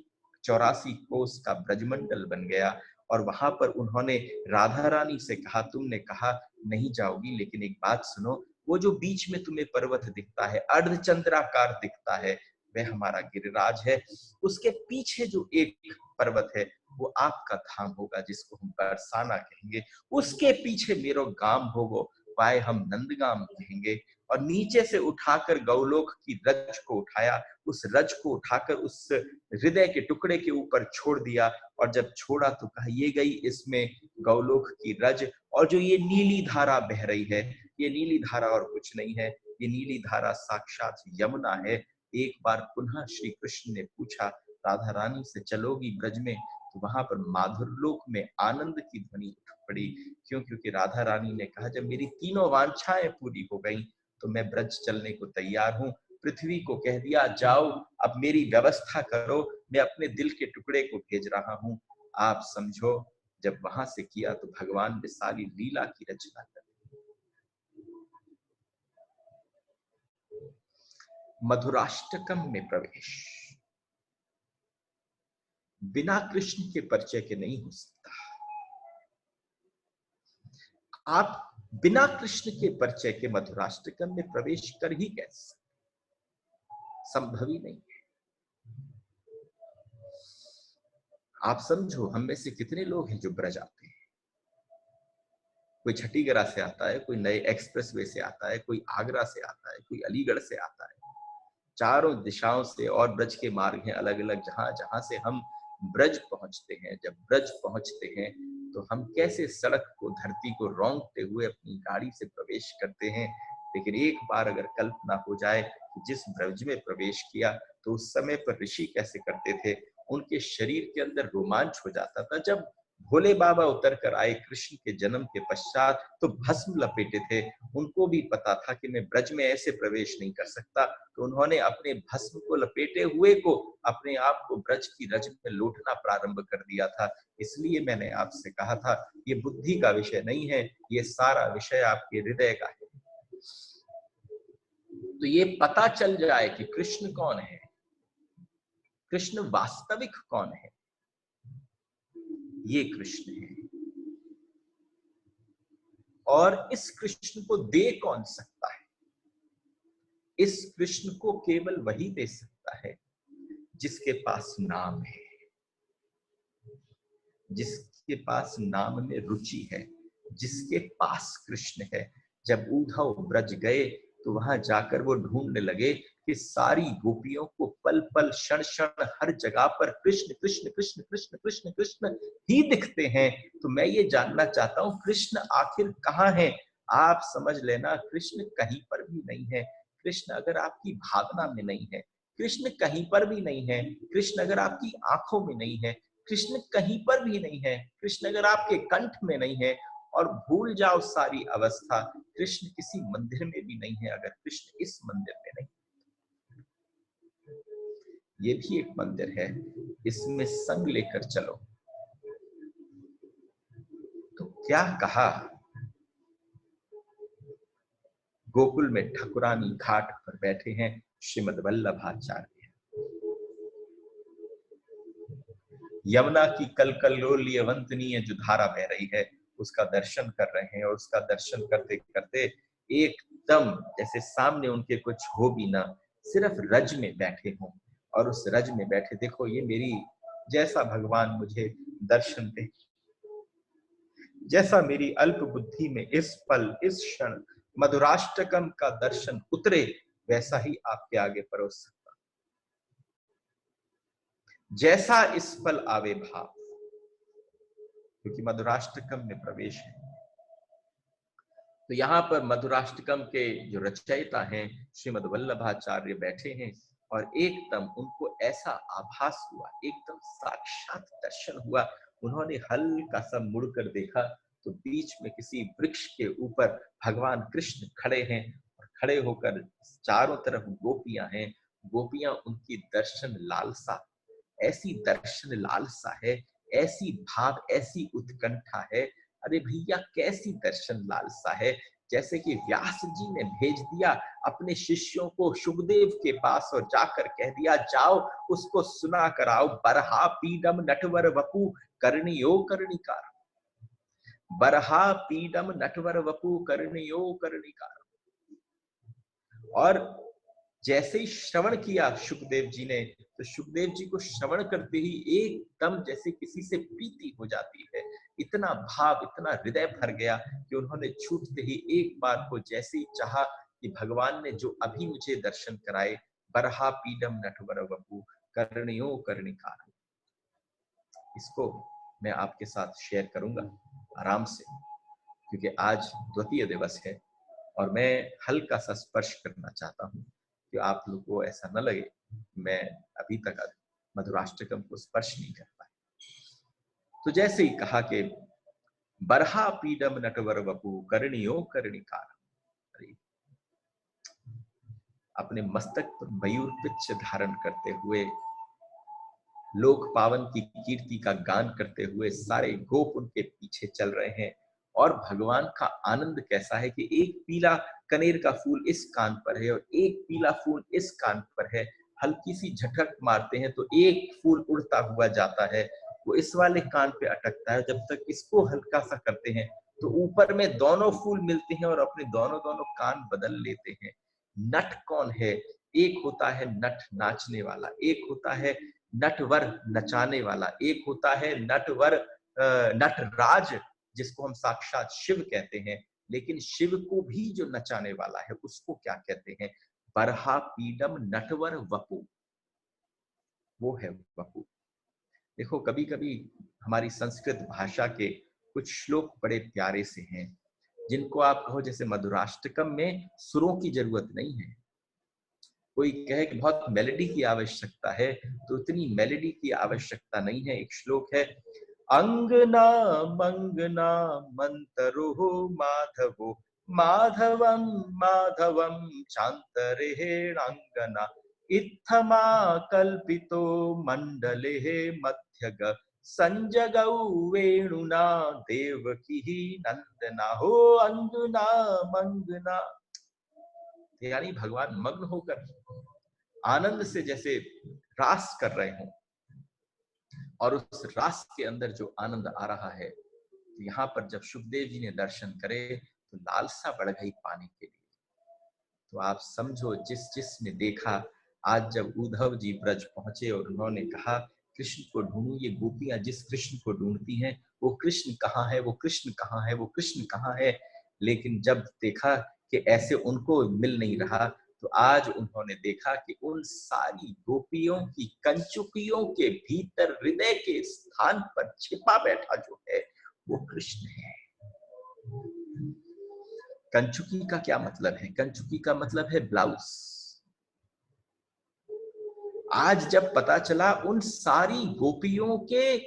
84 कोस का ब्रजमंडल बन गया। और वहां पर उन्होंने राधा रानी से कहा, तुमने कहा नहीं जाओगी, लेकिन एक बात सुनो, वो जो बीच में तुम्हें पर्वत दिखता है, अर्धचंद्राकार दिखता है, वह हमारा गिरिराज है। उसके पीछे जो एक पर्वत है, वो आपका धाम होगा, जिसको हम बरसाना कहेंगे। उसके पीछे मेरो गांव होगो, पाए हम नंदगाम कहेंगे। और नीचे से उठाकर गौलोक की रज को उठाया, उस रज को उठाकर उस हृदय के टुकड़े के ऊपर छोड़ दिया। और जब छोड़ा तो कहा, ये गई इसमें गौलोक की रज, और जो ये नीली धारा बह रही है, ये नीली धारा और कुछ नहीं है, ये नीली धारा साक्षात यमुना है। एक बार पुनः श्री कृष्ण ने पूछा राधा रानी से, चलोगी ब्रज में? तो वहां पर माधुर लोक में आनंद की ध्वनि उठ पड़ी। क्यों? क्योंकि राधा रानी ने कहा, जब मेरी तीनों वांछाएं पूरी हो गई तो मैं ब्रज चलने को तैयार हूं। पृथ्वी को कह दिया, जाओ अब मेरी व्यवस्था करो, मैं अपने दिल के टुकड़े को भेज रहा हूं, आप समझो। जब वहां से किया तो भगवान ने सारी लीला की रचना कर। मधुराष्टकम में प्रवेश बिना कृष्ण के परिचय के नहीं हो सकता। आप बिना कृष्ण के परिचय के मधुराष्टकम में प्रवेश कर ही कैसे? संभव ही नहीं है। आप समझो, हम में से कितने लोग हैं जो ब्रज आते हैं? कोई छठीगरा से आता है, कोई नए एक्सप्रेसवे से आता है, कोई आगरा से आता है, कोई अलीगढ़ से आता है। चारों दिशाओं से और ब्रज के मार्ग हैं अलग अलग, जहां जहां से हम ब्रज पहुंचते हैं। जब ब्रज पहुंचते हैं तो हम कैसे सड़क को, धरती को रौंदते हुए अपनी गाड़ी से प्रवेश करते हैं। लेकिन एक बार अगर कल्पना हो जाए कि जिस ब्रज में प्रवेश किया, तो उस समय पर ऋषि कैसे करते थे, उनके शरीर के अंदर रोमांच हो जाता था। जब भोले बाबा उतर कर आए कृष्ण के जन्म के पश्चात, तो भस्म लपेटे थे। उनको भी पता था कि मैं ब्रज में ऐसे प्रवेश नहीं कर सकता, तो उन्होंने अपने भस्म को लपेटे हुए को, अपने आप को ब्रज की रज में लौटना प्रारंभ कर दिया था। इसलिए मैंने आपसे कहा था, ये बुद्धि का विषय नहीं है, ये सारा विषय आपके हृदय का है। तो ये पता चल जाए कि कृष्ण कौन है, कृष्ण वास्तविक कौन है, ये कृष्ण है। और इस कृष्ण को दे कौन सकता है? इस कृष्ण को केवल वही दे सकता है जिसके पास नाम है, जिसके पास नाम में रुचि है, जिसके पास कृष्ण है। जब उद्धव ब्रज गए तो वहां जाकर वो ढूंढने लगे कि सारी गोपियों को पल पल, क्षण क्षण, हर जगह पर कृष्ण कृष्ण कृष्ण कृष्ण कृष्ण कृष्ण ही दिखते हैं। तो मैं ये जानना चाहता हूं, कृष्ण आखिर कहाँ है? आप समझ लेना, कृष्ण कहीं पर भी नहीं है। कृष्ण अगर आपकी भावना में नहीं है, कृष्ण कहीं पर भी नहीं है। कृष्ण अगर आपकी आंखों में नहीं है, कृष्ण कहीं पर भी नहीं है। कृष्ण अगर आपके कंठ में नहीं है, और भूल जाओ सारी अवस्था, कृष्ण किसी मंदिर में भी नहीं है अगर कृष्ण इस मंदिर में नहीं। ये भी एक मंदिर है, इसमें संग लेकर चलो। तो क्या कहा, गोकुल में ठकुरानी घाट पर बैठे हैं श्रीमद वल्लभाचार्य। यमुना की कलकल्लोलीय वंदनीय जो धारा बह रही है उसका दर्शन कर रहे हैं, और उसका दर्शन करते करते एकदम जैसे सामने उनके कुछ हो भी ना, सिर्फ रज में बैठे हों, और उस रज में बैठे देखो ये मेरी, जैसा भगवान मुझे दर्शन दे, जैसा मेरी अल्प बुद्धि में इस पल इस क्षण मधुराष्टकम का दर्शन उतरे, वैसा ही आपके आगे परोस सकता, जैसा इस पल आवे भाव, क्योंकि मधुराष्टकम में प्रवेश है। तो यहाँ पर मधुराष्टकम के जो रचयिता हैं श्रीमद वल्लभाचार्य बैठे हैं, और एकदम उनको ऐसा आभास हुआ, एकदम साक्षात दर्शन हुआ। उन्होंने हल्का सा मुड़कर देखा तो बीच में किसी वृक्ष के ऊपर भगवान कृष्ण खड़े हैं, और खड़े होकर चारों तरफ गोपियां हैं। गोपियां उनकी दर्शन लालसा, ऐसी दर्शन लालसा है, ऐसी भाव, ऐसी उत्कंठा है। अरे भैया कैसी दर्शन लालसा है, जैसे कि व्यास जी ने भेज दिया अपने शिष्यों को शुकदेव के पास और जाकर कह दिया जाओ उसको सुना कराओ, बरहा पीडम नटवर वपु कर्णियो कर्णिकार, बरहा पीडम नटवर वपु कर्णियो कर्णिकार। और जैसे ही श्रवण किया सुखदेव जी ने, तो सुखदेव जी को श्रवण करते ही एकदम जैसे किसी से प्रीति हो जाती है, इतना भाव, इतना हृदय भर गया कि उन्होंने छूटते ही एक बार को जैसे ही चाहा कि भगवान ने जो अभी मुझे दर्शन कराए, बरहा पीडम नटवर वपु कर्णियो कर्णिकार, इसको मैं आपके साथ शेयर करूंगा आराम से, क्योंकि आज द्वितीय दिवस है और मैं हल्का सा स्पर्श करना चाहता हूँ कि आप लोगों को ऐसा न लगे मैं अभी तक मधुराष्टकम को स्पर्श नहीं कर पाया। तो जैसे ही कहा कि बरहा पीडम नटवर वपु कर्णियो कर्णिकार, अपने मस्तक पर मयूर पिच्छ धारण करते हुए, लोक पावन की कीर्ति का गान करते हुए सारे गोप उनके पीछे चल रहे हैं। और भगवान का आनंद कैसा है कि एक पीला कनेर का फूल इस कान पर है और एक पीला फूल इस कान पर है, हल्की सी झटक मारते हैं तो एक फूल उड़ता हुआ जाता है, वो इस वाले कान पे अटकता है, जब तक इसको हल्का सा करते हैं तो ऊपर में दोनों फूल मिलते हैं और अपने दोनों दोनों कान बदल लेते हैं। नट कौन है? एक होता है नट नाचने वाला, एक होता है नटवर नचाने वाला, एक होता है नटवर नटराज जिसको हम साक्षात शिव कहते हैं, लेकिन शिव को भी जो नचाने वाला है उसको क्या कहते हैं? बरहा पीडम नटवर वपु, वो है वपु। देखो कभी कभी हमारी संस्कृत भाषा के कुछ श्लोक बड़े प्यारे से हैं, जिनको आप कहो जैसे मधुराष्टकम में सुरों की जरूरत नहीं है, कोई कहे कि बहुत मेलोडी की आवश्यकता है, तो उतनी मेलोडी की आवश्यकता नहीं है। एक श्लोक है, अंगना मंगना मंतरो माधवो माधवम माधवम चांतरेणांगना इत्थमा कल्पितो मंडले मध्यग संजगौ वेणुना देवकी नंदना। हो अंगना मंगना, यानी भगवान मग्न होकर आनंद से जैसे रास कर रहे हों, और उस रास के अंदर जो आनंद आ रहा है, यहाँ पर जब सुखदेव जी ने दर्शन करे तो लालसा बढ़ गई पाने के लिए। तो आप समझो जिस जिसने देखा, आज जब उद्धव जी ब्रज पहुंचे और उन्होंने कहा कृष्ण को ढूंढूं, ये गोपियां जिस कृष्ण को ढूंढती हैं वो कृष्ण कहाँ है, वो कृष्ण कहाँ है, वो कृष्ण कहाँ है, लेकिन जब देखा कि ऐसे उनको मिल नहीं रहा, तो आज उन्होंने देखा कि उन सारी गोपियों की कंचुकियों के भीतर हृदय के स्थान पर छिपा बैठा जो है वो कृष्ण है। कंचुकी का क्या मतलब है? कंचुकी का मतलब है ब्लाउज। आज जब पता चला उन सारी गोपियों के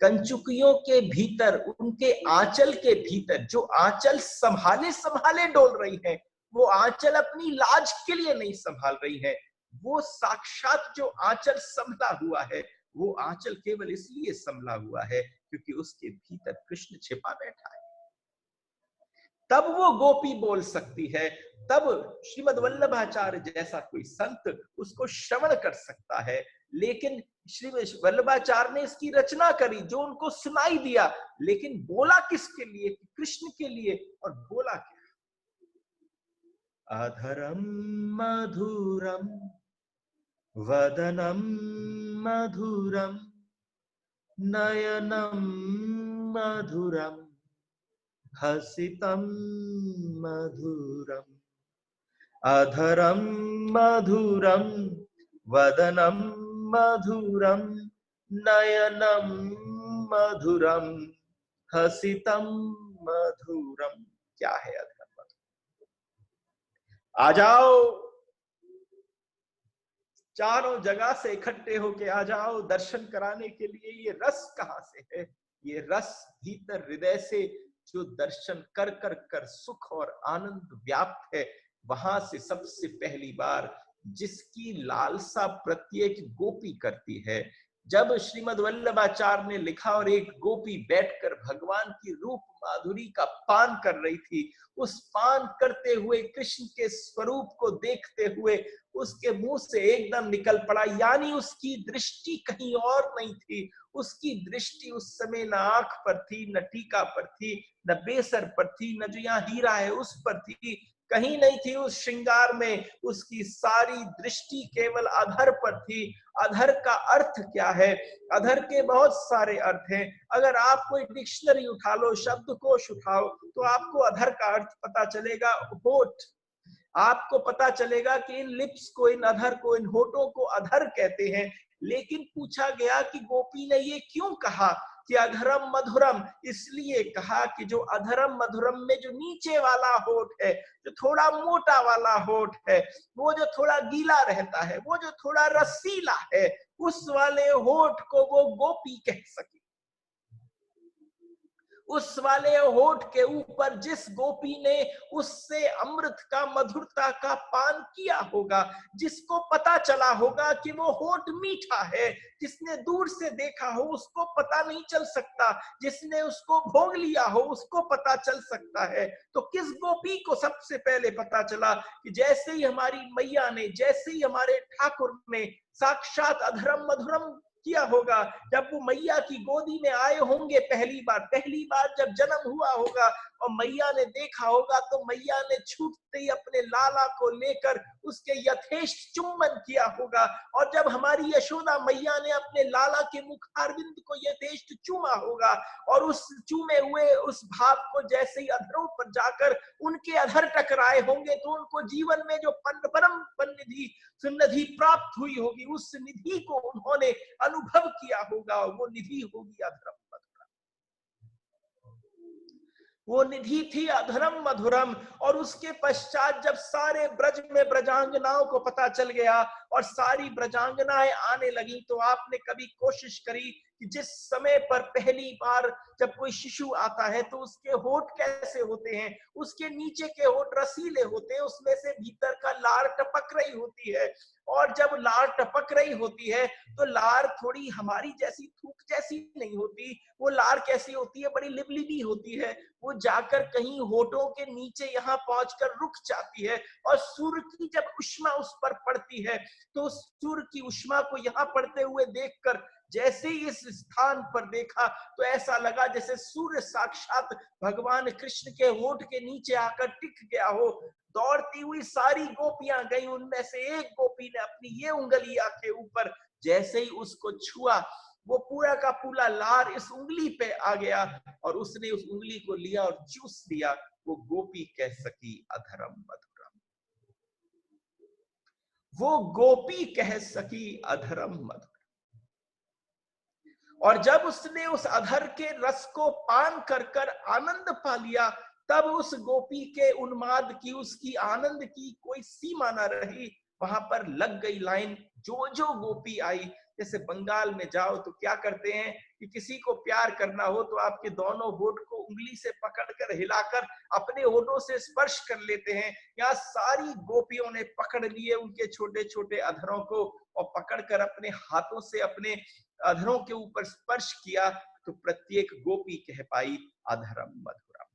कंचुकियों के भीतर, उनके आंचल के भीतर, जो आंचल संभाले संभाले डोल रही है, वो आंचल अपनी लाज के लिए नहीं संभाल रही है, वो साक्षात जो आंचल संभला हुआ है, वो आंचल केवल इसलिए संभला हुआ है क्योंकि उसके भीतर कृष्ण छिपा बैठा है। तब वो गोपी बोल सकती है, तब श्रीमद् वल्लभाचार्य जैसा कोई संत उसको श्रवण कर सकता है। लेकिन श्री वल्लभाचार्य ने इसकी रचना करी, जो उनको सुनाई दिया, लेकिन बोला किसके लिए? कृष्ण के लिए। और बोला क्या? अधरम मधुरम वदनम मधुरम नयनम मधुरम हसितम मधुरम। अधरम मधुरम वदनम मधुरम नयनम मधुरम हसितम मधुरम। क्या है अधरम मधुरम? आ जाओ, चारों जगह से इकट्ठे होके आ जाओ दर्शन कराने के लिए। ये रस कहां से है? ये रस भीतर हृदय से जो दर्शन कर कर कर सुख और आनंद व्याप्त है, वहां से सबसे पहली बार जिसकी लालसा प्रत्येक गोपी करती है। जब श्रीमद् वल्लभाचार्य ने लिखा और एक गोपी बैठकर भगवान की रूप माधुरी का पान कर रही थी, उस पान करते हुए कृष्ण के स्वरूप को देखते हुए उसके मुंह से एकदम निकल पड़ा, यानी उसकी दृष्टि कहीं और नहीं थी। उसकी दृष्टि उस समय न आंख पर थी, न टीका पर थी, न बेसर पर थी, न जो यहाँ हीरा है उस पर थी, कहीं नहीं थी उस श्रृंगार में। उसकी सारी दृष्टि केवल अधर पर थी। अधर का अर्थ क्या है? अधर के बहुत सारे अर्थ हैं। अगर आप कोई डिक्शनरी उठा लो, शब्दकोश उठाओ, तो आपको अधर का अर्थ पता चलेगा, होठ। आपको पता चलेगा कि इन लिप्स को, इन अधर को, इन होठों को अधर कहते हैं। लेकिन पूछा गया कि गोपी ने ये क्यों कहा कि अधरम मधुरम? इसलिए कहा कि जो अधरम मधुरम में जो नीचे वाला होठ है, जो थोड़ा मोटा वाला होठ है, वो जो थोड़ा गीला रहता है, वो जो थोड़ा रसीला है, उस वाले होठ को वो गोपी कह सकी। उस वाले होठ के ऊपर जिस गोपी ने उससे अमृत का, मधुरता का पान किया होगा, जिसको पता चला होगा कि वो होठ मीठा है, जिसने दूर से देखा हो उसको पता नहीं चल सकता, जिसने उसको भोग लिया हो उसको पता चल सकता है। तो किस गोपी को सबसे पहले पता चला? कि जैसे ही हमारी मैया ने, जैसे ही हमारे ठाकुर ने साक्षात अधरम मधुरम किया होगा, जब वो मैया की गोदी में आए होंगे पहली बार जब जन्म हुआ होगा और मैया ने देखा होगा, तो मैया ने छूटते ही अपने लाला को लेकर उसके यथेष्ट चुम्बन किया होगा। और जब हमारी यशोदा मैया ने अपने लाला के मुखारविंद को यथेष्ट चूमा होगा, और उस चूमे हुए उस भाव को जैसे ही अधरों पर जाकर उनके अधर टकराए होंगे, तो उनको जीवन में जो परम निधि सुनिधि प्राप्त हुई होगी, उस निधि को उन्होंने अनुभव किया होगा। वो निधि होगी अधरम मधुरम। वो निधि थी अधरम मधुरम। और उसके पश्चात जब सारे ब्रज में ब्रजांगनाओं को पता चल गया और सारी ब्रजांगनाएं आने लगी, तो आपने कभी कोशिश करी कि जिस समय पर पहली बार जब कोई शिशु आता है तो उसके होठ कैसे होते हैं? उसके नीचे के होठ रसीले होते हैं, उसमें से भीतर का लार टपक रही होती है। और जब लार टपक रही होती है तो लार थोड़ी हमारी जैसी थूक जैसी नहीं होती। वो लार कैसी होती है? बड़ी लिबलिबी होती है। वो जाकर कहीं होठों के नीचे यहाँ पहुंचकर रुक जाती है, और सूर्य की जब उष्मा उस पर पड़ती है, तो सूर्य की उष्मा को यहाँ पड़ते हुए देखकर जैसे ही इस स्थान पर देखा, तो ऐसा लगा जैसे सूर्य साक्षात भगवान कृष्ण के होठ के नीचे आकर टिक गया हो। दौड़ती हुई सारी गोपियां गई, उनमें से एक गोपी ने अपनी ये उंगलियां के ऊपर जैसे ही उसको छुआ, वो पूरा का पूरा लार इस उंगली पे आ गया, और उसने उस उंगली को लिया और चूस लिया। वो गोपी कह सकी अधरम मधुरम। वो गोपी कह सकी अधरम मधुरम। और जब उसने उस अधर के रस को पान कर कर आनंद पा लिया, तब उस गोपी के उन्माद की, उसकी आनंद की कोई सीमा न रही। वहां पर लग गई लाइन। जो जो गोपी आई, जैसे बंगाल में जाओ तो क्या करते हैं कि किसी को प्यार करना हो तो आपके दोनों होठ को उंगली से पकड़कर हिलाकर अपने होठों से स्पर्श कर लेते हैं। यहाँ सारी गोपियों ने पकड़ लिए उनके छोटे छोटे अधरों को और पकड़कर अपने हाथों से अपने अधरों के ऊपर स्पर्श किया, तो प्रत्येक गोपी कह पाई अधरम मधुरम।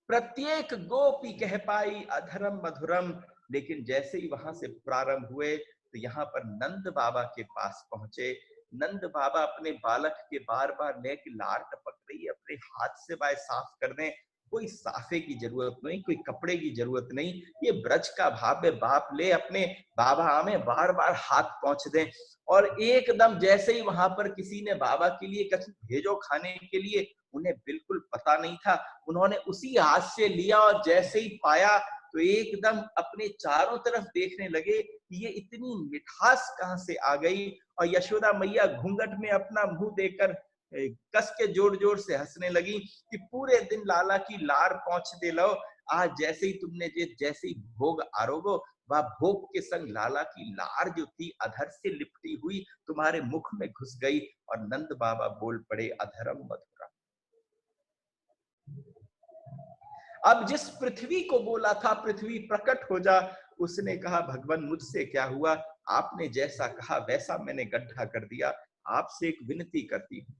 प्रत्येक गोपी कह पाई अधरम मधुरम। लेकिन जैसे ही वहां से प्रारंभ हुए तो यहाँ पर नंद बाबा के पास पहुंचे। नंद बाबा अपने बालक के बार बार नेक लार टपक रही है, अपने हाथ से बाय साफ कर दें। कोई साफे की जरूरत नहीं, कोई कपड़े की जरूरत नहीं, ये ब्रज का भाव है। बाप ले अपने बाबा में बार बार हाथ पहुंच दें। और एकदम जैसे ही वहां पर किसी ने बाबा के लिए कुछ भेजो खाने के लिए, उन्हें बिल्कुल पता नहीं था, उन्होंने उसी हाथ से लिया और जैसे ही पाया तो एकदम अपने चारों तरफ देखने लगे कि ये इतनी मिठास कहां से आ गई। और यशोदा मैया घूंघट में अपना मुंह देकर कस के जोर जोर से हंसने लगी कि पूरे दिन लाला की लार पहुंच दे लो, आज जैसे ही तुमने जैसे ही भोग आरोगो, वह भोग के संग लाला की लार जो थी अधर से लिपटी हुई तुम्हारे मुख में घुस गई। और नंद बाबा बोल पड़े अधरम मधुरम। अब जिस पृथ्वी को बोला था पृथ्वी प्रकट हो जा, उसने कहा भगवान मुझसे क्या हुआ, आपने जैसा कहा वैसा मैंने गड्ढा कर दिया। आपसे एक विनती करती हूँ,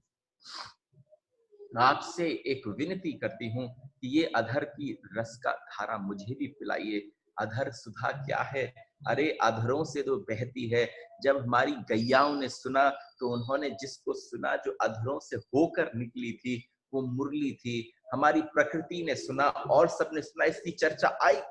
आपसे एक विनती करती हूँ कि ये अधर की रस का धारा मुझे भी पिलाइए। अधर सुधा क्या है, अरे अधरों से तो बहती है। जब हमारी गैयाओं ने सुना तो उन्होंने जिसको सुना जो अधरों से होकर निकली थी वो मुरली थी। हमारी प्रकृति ने सुना और सबने सुना, इसकी चर्चा आई।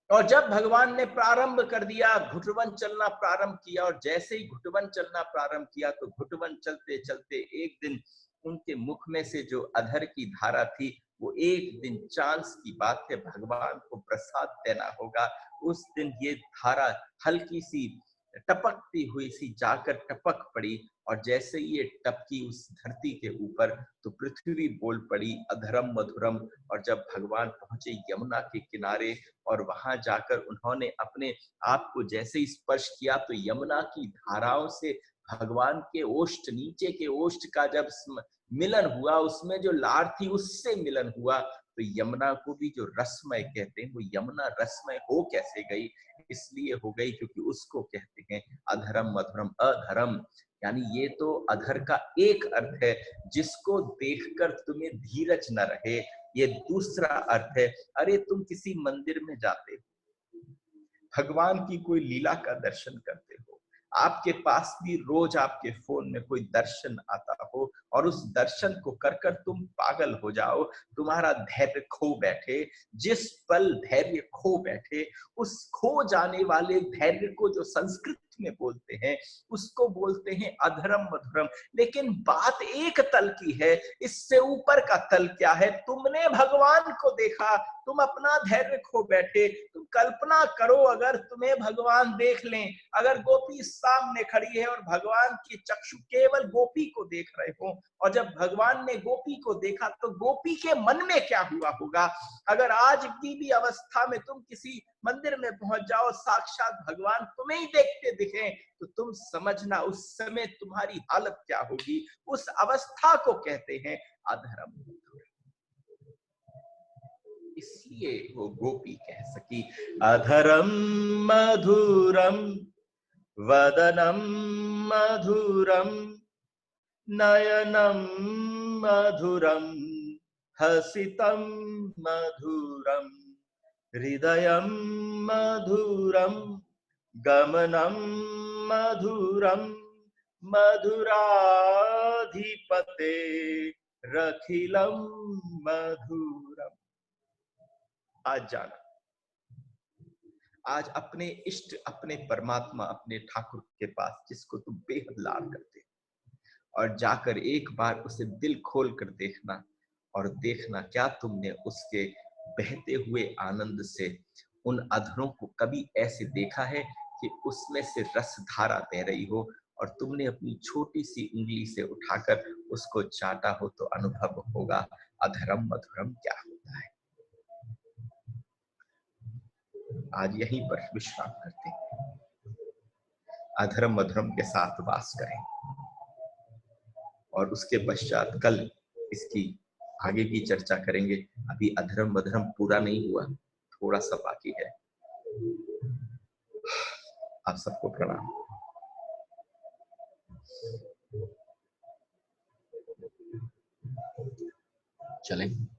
और जब भगवान ने प्रारंभ कर दिया, घुटवन चलना प्रारंभ किया, और जैसे ही घुटवन चलना प्रारंभ किया तो घुटवन चलते चलते एक दिन उनके मुख में से जो अधर की धारा थी वो एक दिन चांस की बात है, भगवान को प्रसाद देना होगा। उस दिन ये धारा हल्की सी टपकती हुई सी जाकर टपक पड़ी, और जैसे ये टपकी उस धरती के ऊपर तो पृथ्वी बोल पड़ी अधरम मधुरम। और जब भगवान पहुंचे यमुना के किनारे और वहां जाकर उन्होंने अपने आप को जैसे ही स्पर्श किया तो यमुना की धाराओं से भगवान के ओष्ठ, नीचे के ओष्ठ का जब मिलन हुआ, उसमें जो लार थी उससे मिलन हुआ, तो यमुना को भी जो रसमय कहते हैं वो यमुना रसमय हो कैसे गई, इसलिए हो गई क्योंकि उसको कहते हैं अधरम मधुरम। अधरम यानी ये तो अधर का एक अर्थ है, जिसको देखकर तुम्हें धीरज न रहे। ये दूसरा अर्थ है, अरे तुम किसी मंदिर में जाते हो, भगवान की कोई लीला का दर्शन करते हो, आपके पास भी रोज आपके फोन में कोई दर्शन आता हो और उस दर्शन को कर कर तुम पागल हो जाओ, तुम्हारा धैर्य खो बैठे, जिस पल धैर्य खो बैठे, उस खो जाने वाले धैर्य को जो संस्कृत में बोलते हैं उसको बोलते हैं अधरम मधुरम। लेकिन बात एक तल की है, इससे ऊपर का तल क्या है, तुमने भगवान को देखा, तुम अपना धैर्य खो बैठे। तुम कल्पना करो अगर तुम्हें भगवान देख लें, अगर गोपी सामने खड़ी है और भगवान के चक्षु केवल गोपी को देख रहे हो, और जब भगवान ने गोपी को देखा तो गोपी के मन में क्या हुआ होगा। अगर आज की भी अवस्था में तुम किसी मंदिर में पहुंच जाओ, साक्षात भगवान तुम्हें ही देखते दिखे, तो तुम समझना उस समय तुम्हारी हालत क्या होगी। उस अवस्था को कहते हैं अधरम। इसलिए वो गोपी कह सकी अधरम मधुरम वदनम मधुरम नयनम मधुरम हसितम मधुरम हृदयम मधुरम गमनम मधुरम मधुराधिपते रखिलम मधुरम। आज जाना, आज अपने इष्ट, अपने परमात्मा, अपने ठाकुर के पास जिसको तुम बेहद लाड करते, और जाकर एक बार उसे दिल खोल कर देखना, और देखना क्या तुमने उसके बहते हुए आनंद से उन अधरों को कभी ऐसे देखा है कि उसमें से रस धारा बह रही हो और तुमने अपनी छोटी सी उंगली से उठाकर उसको चाटा हो तो अनुभव होगा अधरम मधुरम क्या होता है। आज यहीं पर विश्राम करते हैं, अधर्म अधर्म के साथ वास करें और उसके पश्चात कल इसकी आगे की चर्चा करेंगे। अभी अधर्म अधर्म पूरा नहीं हुआ, थोड़ा सा बाकी है। आप सबको प्रणाम। चलें।